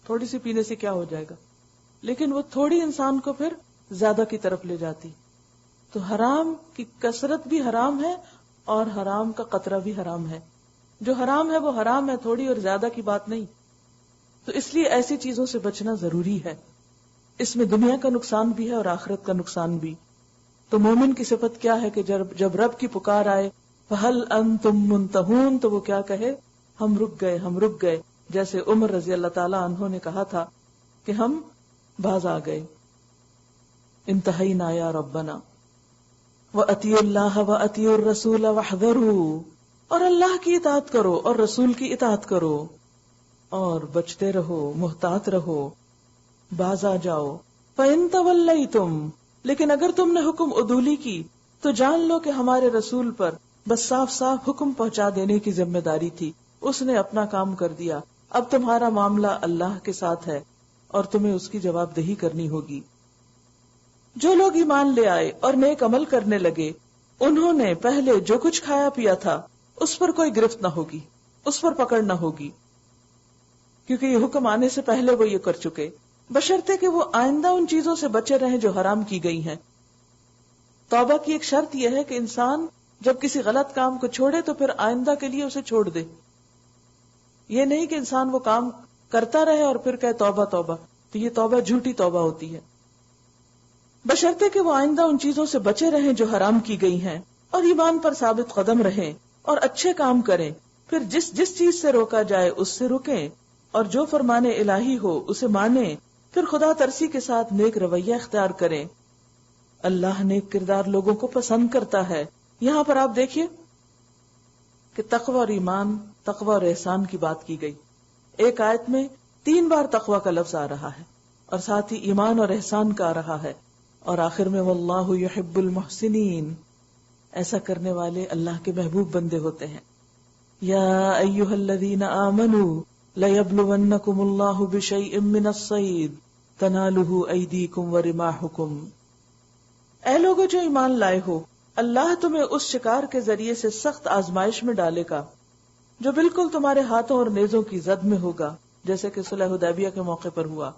تھوڑی سی پینے سے کیا ہو جائے گا، لیکن وہ تھوڑی انسان کو پھر زیادہ کی طرف لے جاتی۔ تو حرام کی کثرت بھی حرام ہے اور حرام کا قطرہ بھی حرام ہے۔ جو حرام ہے وہ حرام ہے، تھوڑی اور زیادہ کی بات نہیں۔ تو اس لیے ایسی چیزوں سے بچنا ضروری ہے، اس میں دنیا کا نقصان بھی ہے اور آخرت کا نقصان بھی۔ تو مومن کی صفت کیا ہے کہ جب رب کی پکار آئے فَهَلْ أَنْتُمْ مُنْتَهُونَ، تو وہ کیا کہے، ہم رک گئے، جیسے عمر رضی اللہ تعالیٰ عنہ نے کہا تھا کہ ہم باز آ گئے، انتہینا یا ربنا وَأَطِیعُوا اللَّهَ وَأَطِیعُوا الرَّسُولَ وَاحْذَرُوا، اور اللہ کی اطاعت کرو اور رسول کی اطاعت کرو اور بچتے رہو، محتاط رہو، باز آ جاؤ۔ فَإِن تَوَلَّيْتُمْ، لیکن اگر تم نے حکم عدولی کی تو جان لو کہ ہمارے رسول پر بس صاف صاف حکم پہنچا دینے کی ذمہ داری تھی، اس نے اپنا کام کر دیا، اب تمہارا معاملہ اللہ کے ساتھ ہے اور تمہیں اس کی جواب دہی کرنی ہوگی۔ جو لوگ ایمان لے آئے اور نیک عمل کرنے لگے، انہوں نے پہلے جو کچھ کھایا پیا تھا اس پر کوئی گرفت نہ ہوگی، اس پر پکڑ نہ ہوگی، کیونکہ یہ حکم آنے سے پہلے وہ یہ کر چکے، بشرطے کہ وہ آئندہ ان چیزوں سے بچے رہیں جو حرام کی گئی ہیں۔ توبہ کی ایک شرط یہ ہے کہ انسان جب کسی غلط کام کو چھوڑے تو پھر آئندہ کے لیے اسے چھوڑ دے، یہ نہیں کہ انسان وہ کام کرتا رہے اور پھر کہے توبہ توبہ، تو یہ توبہ جھوٹی توبہ ہوتی ہے۔ بشرطے کہ وہ آئندہ ان چیزوں سے بچے رہیں جو حرام کی گئی ہیں اور ایمان پر ثابت قدم رہیں اور اچھے کام کریں، پھر جس چیز سے روکا جائے اس سے رکیں اور جو فرمان الہی ہو اسے مانیں، پھر خدا ترسی کے ساتھ نیک رویہ اختیار کریں۔ اللہ نیک کردار لوگوں کو پسند کرتا ہے۔ یہاں پر آپ دیکھیے کہ تقوی اور ایمان، تقوی اور احسان کی بات کی گئی۔ ایک آیت میں 3 بار تقوی کا لفظ آ رہا ہے اور ساتھ ہی ایمان اور احسان کا آ رہا ہے، اور آخر میں واللہ یحب المحسنین، ایسا کرنے والے اللہ کے محبوب بندے ہوتے ہیں۔ یا ایھا الذین آمنوا لَيَبْلُوَنَّكُمُ اللَّهُ بِشَيْءٍ مِّنَ الصَّيْدِ تَنَالُهُ أَيْدِيكُمْ وَرِمَاحُكُمْ، اے لوگو جو ایمان لائے ہو، اللہ تمہیں اس شکار کے ذریعے سے سخت آزمائش میں ڈالے گا جو بالکل تمہارے ہاتھوں اور نیزوں کی زد میں ہوگا، جیسے کہ صلح حدیبیہ کے موقع پر ہوا،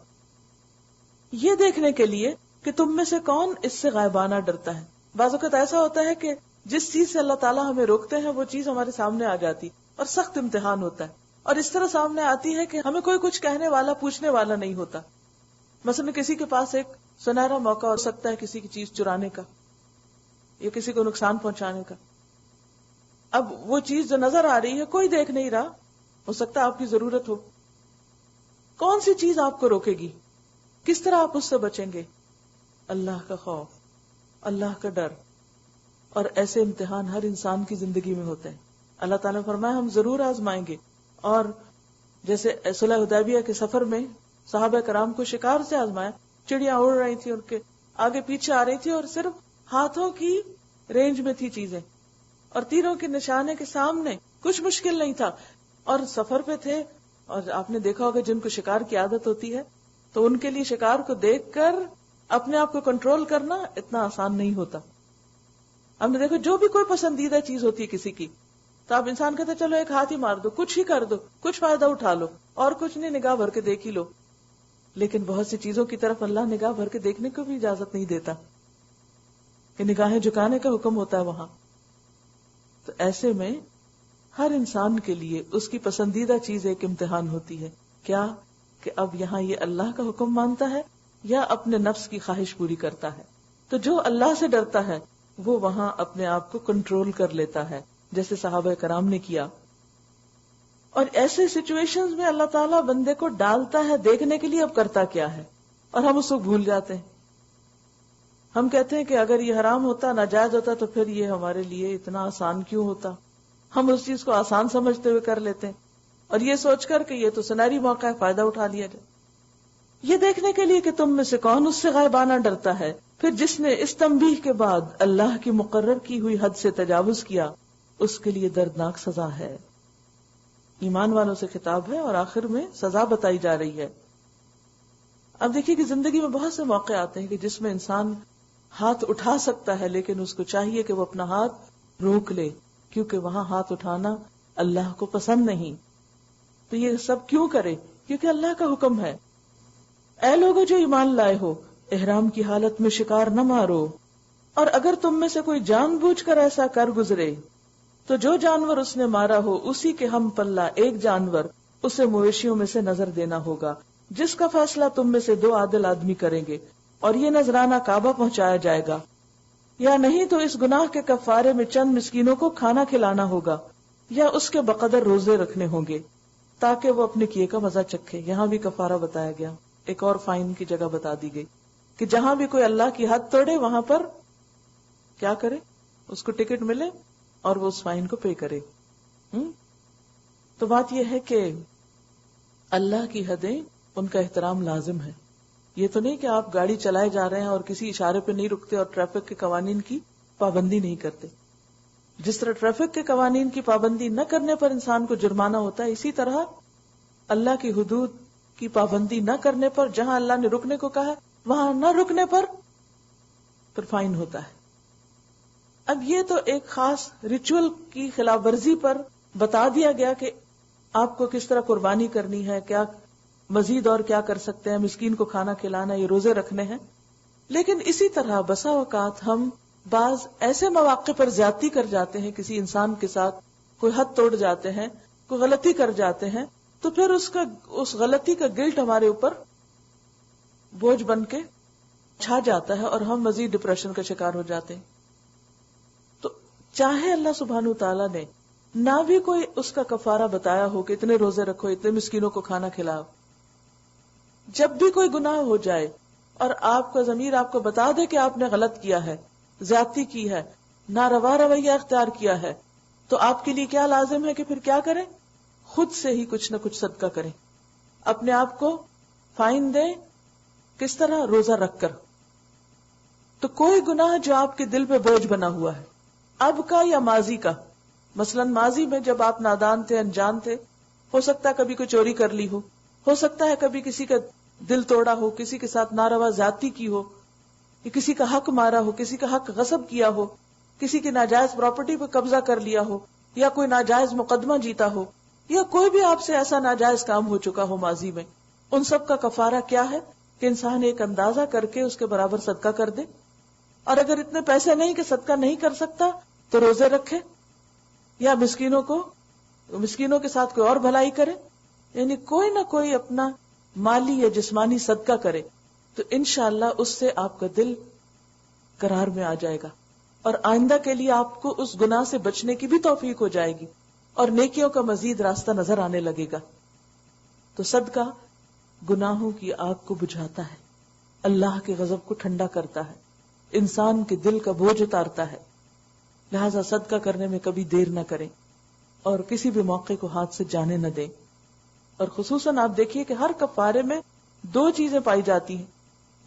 یہ دیکھنے کے لیے کہ تم میں سے کون اس سے غائبانہ ڈرتا ہے، بعض اوقات ایسا ہوتا ہے کہ جس چیز سے اللہ تعالیٰ ہمیں روکتے ہیں وہ چیز ہمارے سامنے آ جاتی اور سخت امتحان ہوتا ہے، اور اس طرح سامنے آتی ہے کہ ہمیں کوئی کچھ کہنے والا پوچھنے والا نہیں ہوتا. مثلا کسی کے پاس ایک سنہرا موقع ہو سکتا ہے کسی کی چیز چرانے کا یا کسی کو نقصان پہنچانے کا. اب وہ چیز جو نظر آ رہی ہے کوئی دیکھ نہیں رہا، ہو سکتا ہے آپ کی ضرورت ہو. کون سی چیز آپ کو روکے گی؟ کس طرح آپ اس سے بچیں گے؟ اللہ کا خوف، اللہ کا ڈر. اور ایسے امتحان ہر انسان کی زندگی میں ہوتے ہیں. اللہ تعالیٰ نے فرمایا ہم ضرور آزمائیں گے. اور جیسے صلح حدیبیہ کے سفر میں صحابہ کرام کو شکار سے آزمایا، چڑیاں اڑ رہی تھی، ان کے آگے پیچھے آ رہی تھی اور صرف ہاتھوں کی رینج میں تھی چیزیں، اور تیروں کے نشانے کے سامنے کچھ مشکل نہیں تھا، اور سفر پہ تھے. اور آپ نے دیکھا ہوگا جن کو شکار کی عادت ہوتی ہے تو ان کے لیے شکار کو دیکھ کر اپنے آپ کو کنٹرول کرنا اتنا آسان نہیں ہوتا. ہم نے دیکھا جو بھی کوئی پسندیدہ چیز ہوتی ہے کسی کی تو آپ انسان کہتے چلو ایک ہاتھ ہی مار دو، کچھ ہی کر دو، کچھ فائدہ اٹھا لو، اور کچھ نہیں، نگاہ بھر کے دیکھ ہی لو. لیکن بہت سی چیزوں کی طرف اللہ نگاہ بھر کے دیکھنے کو بھی اجازت نہیں دیتا کہ نگاہیں جھکانے کا حکم ہوتا ہے وہاں. تو ایسے میں ہر انسان کے لیے اس کی پسندیدہ چیز ایک امتحان ہوتی ہے. کیا کہ اب یہاں یہ اللہ کا حکم مانتا ہے یا اپنے نفس کی خواہش پوری کرتا ہے. تو جو اللہ سے ڈرتا ہے وہ وہاں اپنے آپ کو کنٹرول کر لیتا ہے، جیسے صحابہ کرام نے کیا. اور ایسے سچویشنز میں اللہ تعالیٰ بندے کو ڈالتا ہے دیکھنے کے لیے اب کرتا کیا ہے، اور ہم اس کو بھول جاتے ہیں. ہم کہتے ہیں کہ اگر یہ حرام ہوتا، ناجائز ہوتا، تو پھر یہ ہمارے لیے اتنا آسان کیوں ہوتا. ہم اس چیز کو آسان سمجھتے ہوئے کر لیتے ہیں، اور یہ سوچ کر کہ یہ تو سنہری موقع ہے، فائدہ اٹھا لیا جائے. یہ دیکھنے کے لیے کہ تم میں سے کون اس سے غائبانہ ڈرتا ہے، پھر جس نے اس تنبیہ کے بعد اللہ کی مقرر کی ہوئی حد سے تجاوز کیا اس کے لیے دردناک سزا ہے. ایمان والوں سے خطاب ہے اور آخر میں سزا بتائی جا رہی ہے. اب دیکھیے کہ زندگی میں بہت سے موقع آتے ہیں کہ جس میں انسان ہاتھ اٹھا سکتا ہے، لیکن اس کو چاہیے کہ وہ اپنا ہاتھ روک لے، کیونکہ وہاں ہاتھ اٹھانا اللہ کو پسند نہیں. تو یہ سب کیوں کرے؟ کیونکہ اللہ کا حکم ہے. اے لوگو جو ایمان لائے ہو، احرام کی حالت میں شکار نہ مارو، اور اگر تم میں سے کوئی جان بوجھ کر ایسا کر گزرے تو جو جانور اس نے مارا ہو اسی کے ہم پلہ ایک جانور اسے مویشیوں میں سے نظر دینا ہوگا، جس کا فیصلہ تم میں سے 2 عادل آدمی کریں گے، اور یہ نذرانہ کعبہ پہنچایا جائے گا. یا نہیں تو اس گناہ کے کفارے میں چند مسکینوں کو کھانا کھلانا ہوگا، یا اس کے بقدر روزے رکھنے ہوں گے تاکہ وہ اپنے کیے کا مزہ چکھے. یہاں بھی کفارہ بتایا گیا، ایک اور فائن کی جگہ بتا دی گئی کہ جہاں بھی کوئی اللہ کی حد توڑے وہاں پر کیا کرے، اس کو ٹکٹ ملے اور وہ اس فائن کو پے کرے. تو بات یہ ہے کہ اللہ کی حدیں، ان کا احترام لازم ہے. یہ تو نہیں کہ آپ گاڑی چلائے جا رہے ہیں اور کسی اشارے پہ نہیں رکتے اور ٹریفک کے قوانین کی پابندی نہیں کرتے. جس طرح ٹریفک کے قوانین کی پابندی نہ کرنے پر انسان کو جرمانہ ہوتا ہے، اسی طرح اللہ کی حدود کی پابندی نہ کرنے پر، جہاں اللہ نے رکنے کو کہا وہاں نہ رکنے پر پھر فائن ہوتا ہے. اب یہ تو ایک خاص ریچول کی خلاف ورزی پر بتا دیا گیا کہ آپ کو کس طرح قربانی کرنی ہے، کیا مزید اور کیا کر سکتے ہیں، مسکین کو کھانا کھلانا، یہ روزے رکھنے ہیں. لیکن اسی طرح بسا اوقات ہم بعض ایسے مواقع پر زیادتی کر جاتے ہیں، کسی انسان کے ساتھ کوئی حد توڑ جاتے ہیں، کوئی غلطی کر جاتے ہیں، تو پھر اس غلطی کا گلٹ ہمارے اوپر بوجھ بن کے چھا جاتا ہے اور ہم مزید ڈپریشن کا شکار ہو جاتے ہیں. تو چاہے اللہ سبحانہ تعالیٰ نے نہ بھی کوئی اس کا کفارہ بتایا ہو کہ اتنے روزے رکھو، اتنے مسکینوں کو کھانا کھلاؤ، جب بھی کوئی گناہ ہو جائے اور آپ کا ضمیر آپ کو بتا دے کہ آپ نے غلط کیا ہے، زیادتی کی ہے، ناروا رویہ اختیار کیا ہے، تو آپ کے لیے کیا لازم ہے کہ پھر کیا کریں؟ خود سے ہی کچھ نہ کچھ صدقہ کریں، اپنے آپ کو فائن دیں. کس طرح؟ روزہ رکھ کر. تو کوئی گناہ جو آپ کے دل پہ بوجھ بنا ہوا ہے، اب کا یا ماضی کا، مثلا ماضی میں جب آپ نادان تھے، انجان تھے، ہو سکتا ہے کبھی کوئی چوری کر لی ہو سکتا ہے کبھی کسی کا دل توڑا ہو، کسی کے ساتھ ناروا زیادتی کی ہو، یا کسی کا حق مارا ہو، کسی کا حق غصب کیا ہو، کسی کی ناجائز پراپرٹی پہ قبضہ کر لیا ہو، یا کوئی ناجائز مقدمہ جیتا ہو، یا کوئی بھی آپ سے ایسا ناجائز کام ہو چکا ہو ماضی میں. ان سب کا کفارہ کیا ہے کہ انسان ایک اندازہ کر کے اس کے برابر صدقہ کر دے. اور اگر اتنے پیسے نہیں کہ صدقہ نہیں کر سکتا تو روزے رکھے یا مسکینوں کے ساتھ کوئی اور بھلائی کرے، یعنی کوئی نہ کوئی اپنا مالی یا جسمانی صدقہ کرے، تو انشاءاللہ اس سے آپ کا دل قرار میں آ جائے گا اور آئندہ کے لیے آپ کو اس گناہ سے بچنے کی بھی توفیق ہو جائے گی اور نیکیوں کا مزید راستہ نظر آنے لگے گا۔ تو صدقہ گناہوں کی آگ کو بجھاتا ہے، اللہ کے غضب کو ٹھنڈا کرتا ہے، انسان کے دل کا بوجھ اتارتا ہے، لہذا صدقہ کرنے میں کبھی دیر نہ کریں اور کسی بھی موقع کو ہاتھ سے جانے نہ دیں۔ اور خصوصاً آپ دیکھیے کہ ہر کفارے میں 2 چیزیں پائی جاتی ہیں،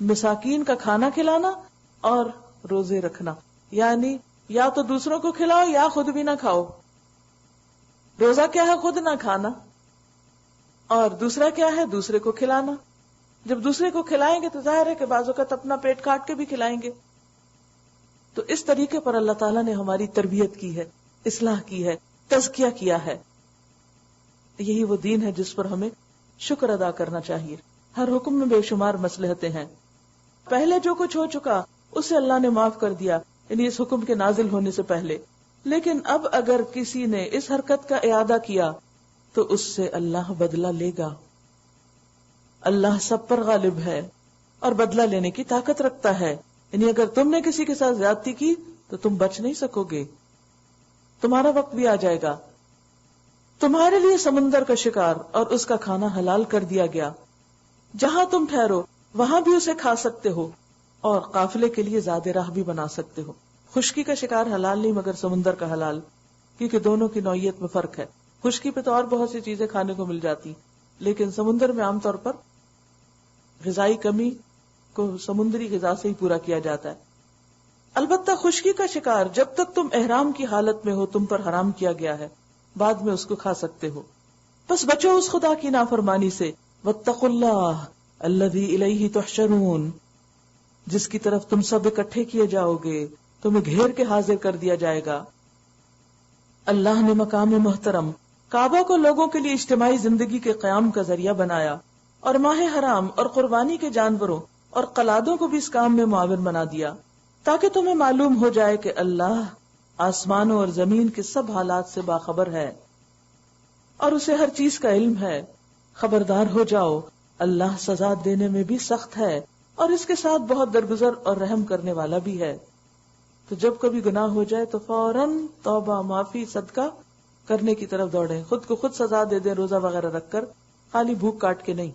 مساکین کا کھانا کھلانا اور روزے رکھنا، یعنی یا تو دوسروں کو کھلاؤ یا خود بھی نہ کھاؤ۔ روزہ کیا ہے؟ خود نہ کھانا، اور دوسرا کیا ہے؟ دوسرے کو کھلانا۔ جب دوسرے کو کھلائیں گے تو ظاہر ہے کہ بعض اوقات اپنا پیٹ کاٹ کے بھی کھلائیں گے۔ تو اس طریقے پر اللہ تعالیٰ نے ہماری تربیت کی ہے، اصلاح کی ہے، تزکیہ کیا ہے۔ یہی وہ دین ہے جس پر ہمیں شکر ادا کرنا چاہیے۔ ہر حکم میں بے شمار مصلحتیں ہیں، پہلے جو کچھ ہو چکا اسے اللہ نے معاف کر دیا، یعنی اس حکم کے نازل ہونے سے پہلے، لیکن اب اگر کسی نے اس حرکت کا اعادہ کیا تو اس سے اللہ بدلہ لے گا۔ اللہ سب پر غالب ہے اور بدلہ لینے کی طاقت رکھتا ہے، یعنی اگر تم نے کسی کے ساتھ زیادتی کی تو تم بچ نہیں سکو گے، تمہارا وقت بھی آ جائے گا۔ تمہارے لیے سمندر کا شکار اور اس کا کھانا حلال کر دیا گیا، جہاں تم ٹھہرو وہاں بھی اسے کھا سکتے ہو اور قافلے کے لیے زیادہ راہ بھی بنا سکتے ہو۔ خشکی کا شکار حلال نہیں مگر سمندر کا حلال، کیونکہ دونوں کی نوعیت میں فرق ہے۔ خشکی پہ تو اور بہت سی چیزیں کھانے کو مل جاتی، لیکن سمندر میں عام طور پر غذائی کمی کو سمندری غذا سے ہی پورا کیا جاتا ہے۔ البتہ خشکی کا شکار جب تک تم احرام کی حالت میں ہو تم پر حرام کیا گیا ہے، بعد میں اس کو کھا سکتے ہو۔ بس بچو اس خدا کی نافرمانی سے، واتقوا اللہ الذی الیہ تحشرون، جس کی طرف تم سب اکٹھے کیے جاؤ گے، تمہیں گھیر کے حاضر کر دیا جائے گا۔ اللہ نے مقام محترم کعبہ کو لوگوں کے لیے اجتماعی زندگی کے قیام کا ذریعہ بنایا، اور ماہ حرام اور قربانی کے جانوروں اور قلادوں کو بھی اس کام میں معاون بنا دیا، تاکہ تمہیں معلوم ہو جائے کہ اللہ آسمانوں اور زمین کے سب حالات سے باخبر ہے اور اسے ہر چیز کا علم ہے۔ خبردار ہو جاؤ، اللہ سزا دینے میں بھی سخت ہے اور اس کے ساتھ بہت درگزر اور رحم کرنے والا بھی ہے۔ تو جب کبھی گناہ ہو جائے تو فوراً توبہ، معافی، صدقہ کرنے کی طرف دوڑیں، خود کو خود سزا دے دیں روزہ وغیرہ رکھ کر، خالی بھوک کاٹ کے نہیں،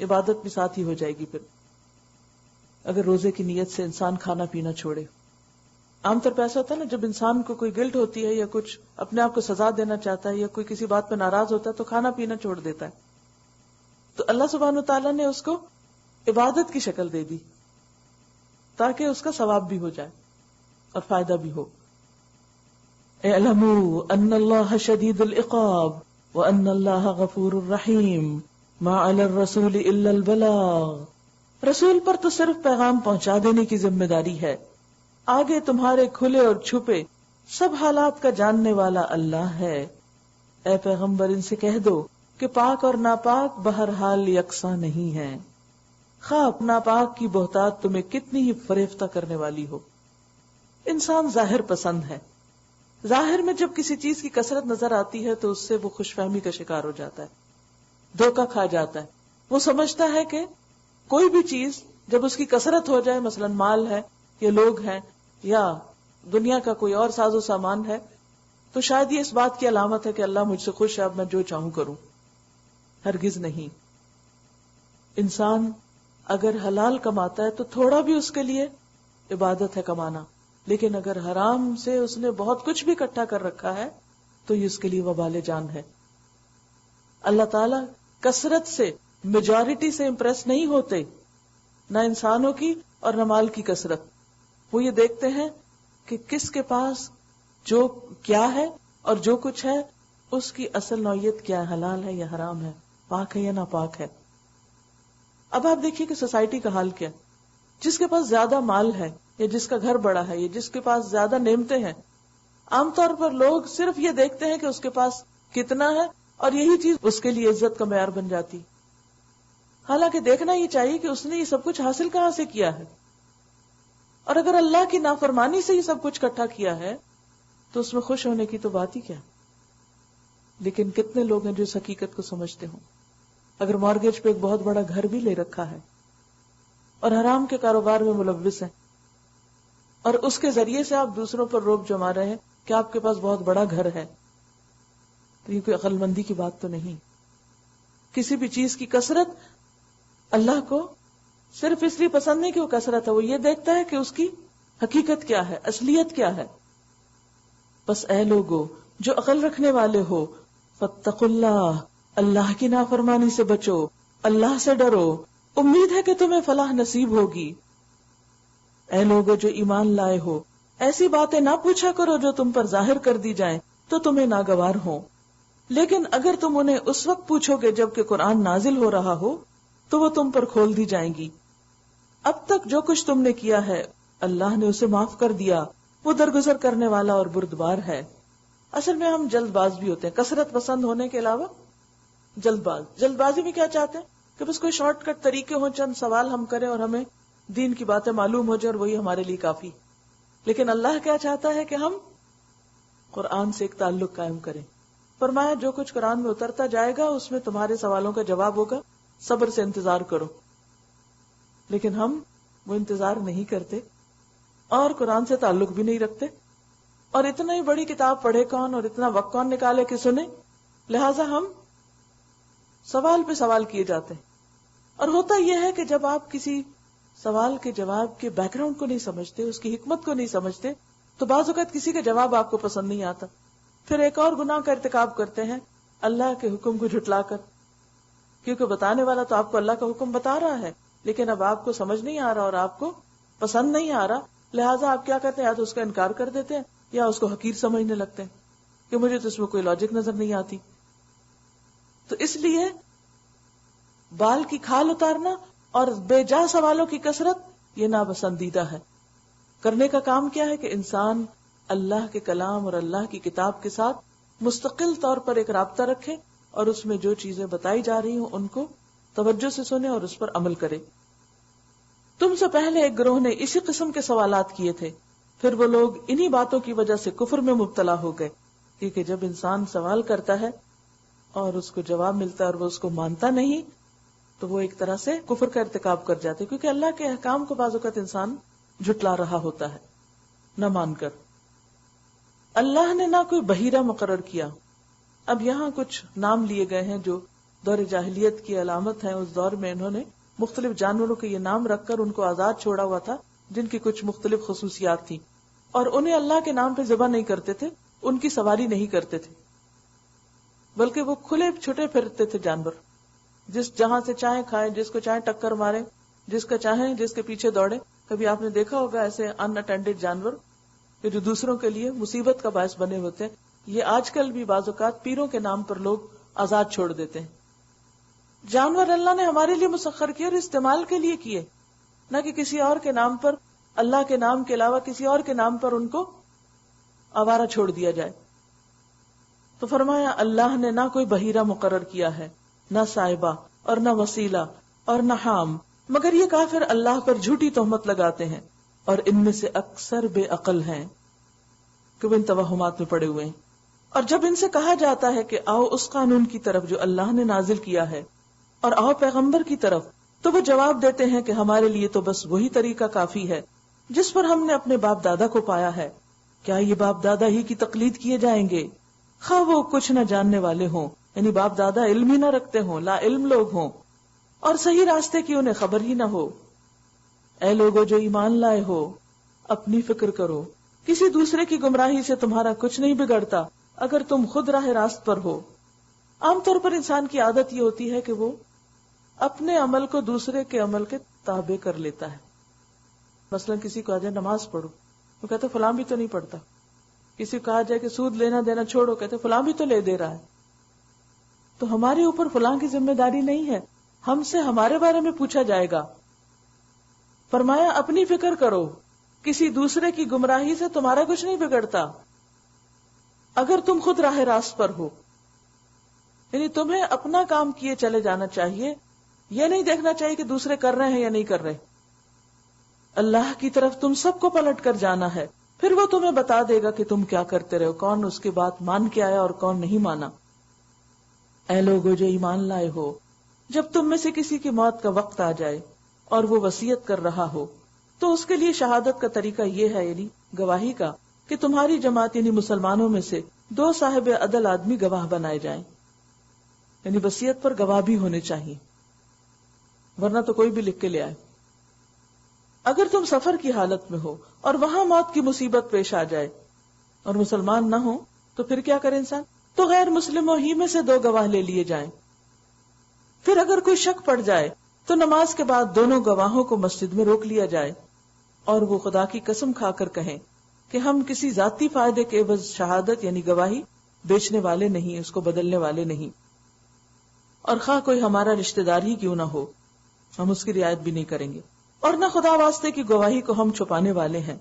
عبادت بھی ساتھ ہی ہو جائے گی۔ پھر اگر روزے کی نیت سے انسان کھانا پینا چھوڑے، عام طور پہ ایسا ہوتا ہے نا، جب انسان کو کوئی گلٹ ہوتی ہے یا کچھ اپنے آپ کو سزا دینا چاہتا ہے یا کوئی کسی بات پہ ناراض ہوتا ہے تو کھانا پینا چھوڑ دیتا ہے، تو اللہ سبحانہ وتعالیٰ نے اس کو عبادت کی شکل دے دی تاکہ اس کا ثواب بھی ہو جائے اور فائدہ بھی ہو۔ اعلموا ان اللہ شدید العقاب وان اللہ غفور الرحیم ما علی الرسول الا البلاغ، رسول پر تو صرف پیغام پہنچا دینے کی ذمہ داری ہے، آگے تمہارے کھلے اور چھپے سب حالات کا جاننے والا اللہ ہے۔ اے پیغمبر ان سے کہہ دو کہ پاک اور ناپاک بہرحال یکساں نہیں ہیں، خواہ ناپاک کی بہتات تمہیں کتنی ہی فریفتہ کرنے والی ہو۔ انسان ظاہر پسند ہے، ظاہر میں جب کسی چیز کی کثرت نظر آتی ہے تو اس سے وہ خوش فہمی کا شکار ہو جاتا ہے، دھوکہ کھا جاتا ہے۔ وہ سمجھتا ہے کہ کوئی بھی چیز جب اس کی کثرت ہو جائے، مثلا مال ہے یا لوگ ہیں یا دنیا کا کوئی اور ساز و سامان ہے، تو شاید یہ اس بات کی علامت ہے کہ اللہ مجھ سے خوش ہے، اب میں جو چاہوں کروں۔ ہرگز نہیں۔ انسان اگر حلال کماتا ہے تو تھوڑا بھی اس کے لیے عبادت ہے کمانا، لیکن اگر حرام سے اس نے بہت کچھ بھی اکٹھا کر رکھا ہے تو یہ اس کے لیے وبال جان ہے۔ اللہ تعالیٰ کثرت سے، میجورٹی سے امپریس نہیں ہوتے، نہ انسانوں کی اور نہ مال کی کثرت۔ وہ یہ دیکھتے ہیں کہ کس کے پاس جو کیا ہے اور جو کچھ ہے اس کی اصل نوعیت کیا ہے، حلال ہے یا حرام ہے، پاک ہے یا ناپاک ہے۔ اب آپ دیکھیے کہ سوسائٹی کا حال کیا، جس کے پاس زیادہ مال ہے یا جس کا گھر بڑا ہے یا جس کے پاس زیادہ نعمتیں ہیں، عام طور پر لوگ صرف یہ دیکھتے ہیں کہ اس کے پاس کتنا ہے اور یہی چیز اس کے لیے عزت کا معیار بن جاتی۔ حالانکہ دیکھنا یہ چاہیے کہ اس نے یہ سب کچھ حاصل کہاں سے کیا ہے اور اگر اللہ کی نافرمانی سے یہ سب کچھ اکٹھا کیا ہے تو اس میں خوش ہونے کی تو بات ہی کیا. لیکن کتنے لوگ ہیں جو اس حقیقت کو سمجھتے ہوں. اگر مارگیج پہ ایک بہت بڑا گھر بھی لے رکھا ہے اور حرام کے کاروبار میں ملوث ہیں اور اس کے ذریعے سے آپ دوسروں پر روب جما رہے ہیں کہ آپ کے پاس بہت بڑا گھر ہے، تو یہ کوئی عقل مندی کی بات تو نہیں. کسی بھی چیز کی کثرت اللہ کو صرف اس لیے پسند نہیں کہ وہ کثرت ہے، وہ یہ دیکھتا ہے کہ اس کی حقیقت کیا ہے، اصلیت کیا ہے. بس اے لوگو جو عقل رکھنے والے ہو، فاتقوا اللہ، اللہ کی نافرمانی سے بچو، اللہ سے ڈرو، امید ہے کہ تمہیں فلاح نصیب ہوگی. اے لوگو جو ایمان لائے ہو، ایسی باتیں نہ پوچھا کرو جو تم پر ظاہر کر دی جائیں تو تمہیں ناگوار ہوں، لیکن اگر تم انہیں اس وقت پوچھو گے جب کہ قرآن نازل ہو رہا ہو تو وہ تم پر کھول دی جائیں گی. اب تک جو کچھ تم نے کیا ہے اللہ نے اسے معاف کر دیا، وہ درگزر کرنے والا اور بردبار ہے. اصل میں ہم جلد باز بھی ہوتے ہیں، کثرت پسند ہونے کے علاوہ جلد بازی میں کیا چاہتے ہیں کہ بس کوئی شارٹ کٹ طریقے ہوں، چند سوال ہم کریں اور ہمیں دین کی باتیں معلوم ہو جائے اور وہی ہمارے لیے کافی. لیکن اللہ کیا چاہتا ہے کہ ہم قرآن سے ایک تعلق قائم کریں. فرمایا جو کچھ قرآن میں اترتا جائے گا اس میں تمہارے سوالوں کا جواب ہوگا، صبر سے انتظار کرو. لیکن ہم وہ انتظار نہیں کرتے اور قرآن سے تعلق بھی نہیں رکھتے، اور اتنا ہی بڑی کتاب پڑھے کون اور اتنا وقت کون نکالے کہ سنے. لہٰذا ہم سوال پہ سوال کیے جاتے ہیں. اور ہوتا یہ ہے کہ جب آپ کسی سوال کے جواب کے بیک گراؤنڈ کو نہیں سمجھتے، اس کی حکمت کو نہیں سمجھتے، تو بعض اوقات کسی کا جواب آپ کو پسند نہیں آتا. پھر ایک اور گناہ کا ارتکاب کرتے ہیں اللہ کے حکم کو جھٹلا کر، کیونکہ بتانے والا تو آپ کو اللہ کا حکم بتا رہا ہے لیکن اب آپ کو سمجھ نہیں آ رہا اور آپ کو پسند نہیں آ رہا، لہٰذا آپ کیا کرتے ہیں، یا تو اس کا انکار کر دیتے ہیں یا اس کو حقیر سمجھنے لگتے ہیں کہ مجھے تو اس میں کوئی لاجک نظر نہیں آتی. تو اس لیے بال کی کھال اتارنا اور بے جا سوالوں کی کثرت یہ ناپسندیدہ ہے. کرنے کا کام کیا ہے کہ انسان اللہ کے کلام اور اللہ کی کتاب کے ساتھ مستقل طور پر ایک رابطہ رکھے اور اس میں جو چیزیں بتائی جا رہی ہوں ان کو توجہ سے سنے اور اس پر عمل کرے. تم سے پہلے ایک گروہ نے اسی قسم کے سوالات کیے تھے، پھر وہ لوگ انہی باتوں کی وجہ سے کفر میں مبتلا ہو گئے. کیونکہ جب انسان سوال کرتا ہے اور اس کو جواب ملتا ہے اور وہ اس کو مانتا نہیں تو وہ ایک طرح سے کفر کا ارتکاب کر جاتے، کیونکہ اللہ کے احکام کو بعض اوقات انسان جھٹلا رہا ہوتا ہے نہ مان کر. اللہ نے نہ کوئی بحیرہ مقرر کیا. اب یہاں کچھ نام لیے گئے ہیں جو دور جاہلیت کی علامت ہیں. اس دور میں انہوں نے مختلف جانوروں کے یہ نام رکھ کر ان کو آزاد چھوڑا ہوا تھا جن کی کچھ مختلف خصوصیات تھیں، اور انہیں اللہ کے نام پہ ذبح نہیں کرتے تھے، ان کی سواری نہیں کرتے تھے، بلکہ وہ کھلے چھٹے پھرتے تھے جانور، جس جہاں سے چاہیں کھائیں، جس کو چاہیں ٹکر مارے، جس کا چاہیں جس کے پیچھے دوڑے. کبھی آپ نے دیکھا ہوگا ایسے ان اٹینڈڈ جانور کہ جو دوسروں کے لیے مصیبت کا باعث بنے ہوتے ہیں. یہ آج کل بھی بعض اوقات پیروں کے نام پر لوگ آزاد چھوڑ دیتے ہیں. جانور اللہ نے ہمارے لیے مسخر کیے اور استعمال کے لیے کیے، نہ کہ کسی اور کے نام پر، اللہ کے نام کے علاوہ کسی اور کے نام پر ان کو آوارہ چھوڑ دیا جائے. تو فرمایا اللہ نے نہ کوئی بحیرہ مقرر کیا ہے، نہ صاحبہ اور نہ وسیلہ اور نہ حام، مگر یہ کافر اللہ پر جھوٹی تہمت لگاتے ہیں اور ان میں سے اکثر بے عقل ہیں کہ وہ ان توہمات میں پڑے ہوئے ہیں. اور جب ان سے کہا جاتا ہے کہ آؤ اس قانون کی طرف جو اللہ نے نازل کیا ہے اور آؤ پیغمبر کی طرف، تو وہ جواب دیتے ہیں کہ ہمارے لیے تو بس وہی طریقہ کافی ہے جس پر ہم نے اپنے باپ دادا کو پایا ہے. کیا یہ باپ دادا ہی کی تقلید کیے جائیں گے، خواہ وہ کچھ نہ جاننے والے ہوں، یعنی باپ دادا علم ہی نہ رکھتے ہوں، لا علم لوگ ہوں، اور صحیح راستے کی انہیں خبر ہی نہ ہو. اے لوگو جو ایمان لائے ہو، اپنی فکر کرو، کسی دوسرے کی گمراہی سے تمہارا کچھ نہیں بگڑتا اگر تم خود راہ راست پر ہو. عام طور پر انسان کی عادت یہ ہوتی ہے کہ وہ اپنے عمل کو دوسرے کے عمل کے تابع کر لیتا ہے. مثلا کسی کو آ جائے نماز پڑھو، وہ کہتے فلاں بھی تو نہیں پڑھتا. کسی کو کہا جائے کہ سود لینا دینا چھوڑو، کہتے فلاں بھی تو لے دے رہا ہے. تو ہمارے اوپر فلاں کی ذمہ داری نہیں ہے، ہم سے ہمارے بارے میں پوچھا جائے گا. فرمایا اپنی فکر کرو، کسی دوسرے کی گمراہی سے تمہارا کچھ نہیں بگڑتا اگر تم خود راہ راست پر ہو. یعنی تمہیں اپنا کام کیے چلے جانا چاہیے، یہ نہیں دیکھنا چاہیے کہ دوسرے کر رہے ہیں یا نہیں کر رہے. اللہ کی طرف تم سب کو پلٹ کر جانا ہے، پھر وہ تمہیں بتا دے گا کہ تم کیا کرتے رہے ہو، کون اس کی بات مان کے آیا اور کون نہیں مانا۔ اے لوگو جو ایمان لائے ہو، جب تم میں سے کسی کی موت کا وقت آ جائے اور وہ وصیت کر رہا ہو تو اس کے لیے شہادت کا طریقہ یہ ہے، یعنی گواہی کا، کہ تمہاری جماعت یعنی مسلمانوں میں سے 2 صاحب عدل آدمی گواہ بنائے جائیں، یعنی وصیت پر گواہ بھی ہونے چاہیے، ورنہ تو کوئی بھی لکھ کے لے آئے۔ اگر تم سفر کی حالت میں ہو اور وہاں موت کی مصیبت پیش آ جائے اور مسلمان نہ ہو تو پھر کیا کرے انسان؟ تو غیر مسلموں ہی میں سے 2 گواہ لے لیے جائیں۔ پھر اگر کوئی شک پڑ جائے تو نماز کے بعد دونوں گواہوں کو مسجد میں روک لیا جائے اور وہ خدا کی قسم کھا کر کہیں کہ ہم کسی ذاتی فائدے کے عوض شہادت یعنی گواہی بیچنے والے نہیں، اس کو بدلنے والے نہیں، اور خواہ کوئی ہمارا رشتہ دار ہی کیوں نہ ہو ہم اس کی رعایت بھی نہیں کریں گے، اور نہ خدا واسطے کی گواہی کو ہم چھپانے والے ہیں۔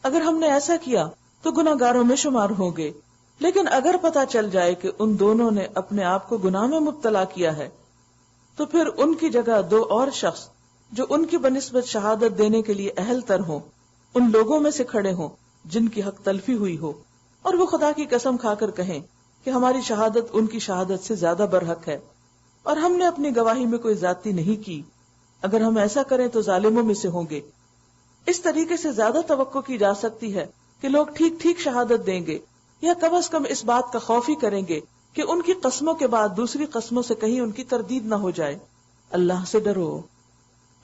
اگر ہم نے ایسا کیا تو گناہ گاروں میں شمار ہوں گے، لیکن اگر پتا چل جائے کہ ان دونوں نے اپنے آپ کو گناہ میں مبتلا کیا ہے تو پھر ان کی جگہ 2 اور شخص جو ان کی بنسبت شہادت دینے کے لیے اہل تر ہوں ان لوگوں میں سے کھڑے ہوں جن کی حق تلفی ہوئی ہو، اور وہ خدا کی قسم کھا کر کہیں کہ ہماری شہادت ان کی شہادت سے زیادہ برحق ہے اور ہم نے اپنی گواہی میں کوئی زیادتی نہیں کی۔ اگر ہم ایسا کریں تو ظالموں میں سے ہوں گے۔ اس طریقے سے زیادہ توقع کی جا سکتی ہے کہ لوگ ٹھیک ٹھیک شہادت دیں گے، یا کم از کم اس بات کا خوف ہی کریں گے کہ ان کی قسموں کے بعد دوسری قسموں سے کہیں ان کی تردید نہ ہو جائے۔ اللہ سے ڈرو،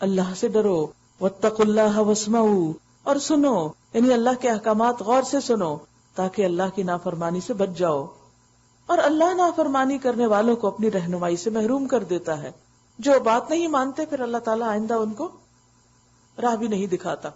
اللہ سے ڈرو، واتقوا اللہ واسمعوا، اور سنو، یعنی اللہ کے احکامات غور سے سنو تاکہ اللہ کی نافرمانی سے بچ جاؤ۔ اور اللہ نافرمانی کرنے والوں کو اپنی رہنمائی سے محروم کر دیتا ہے۔ جو بات نہیں مانتے پھر اللہ تعالیٰ آئندہ ان کو راہ بھی نہیں دکھاتا۔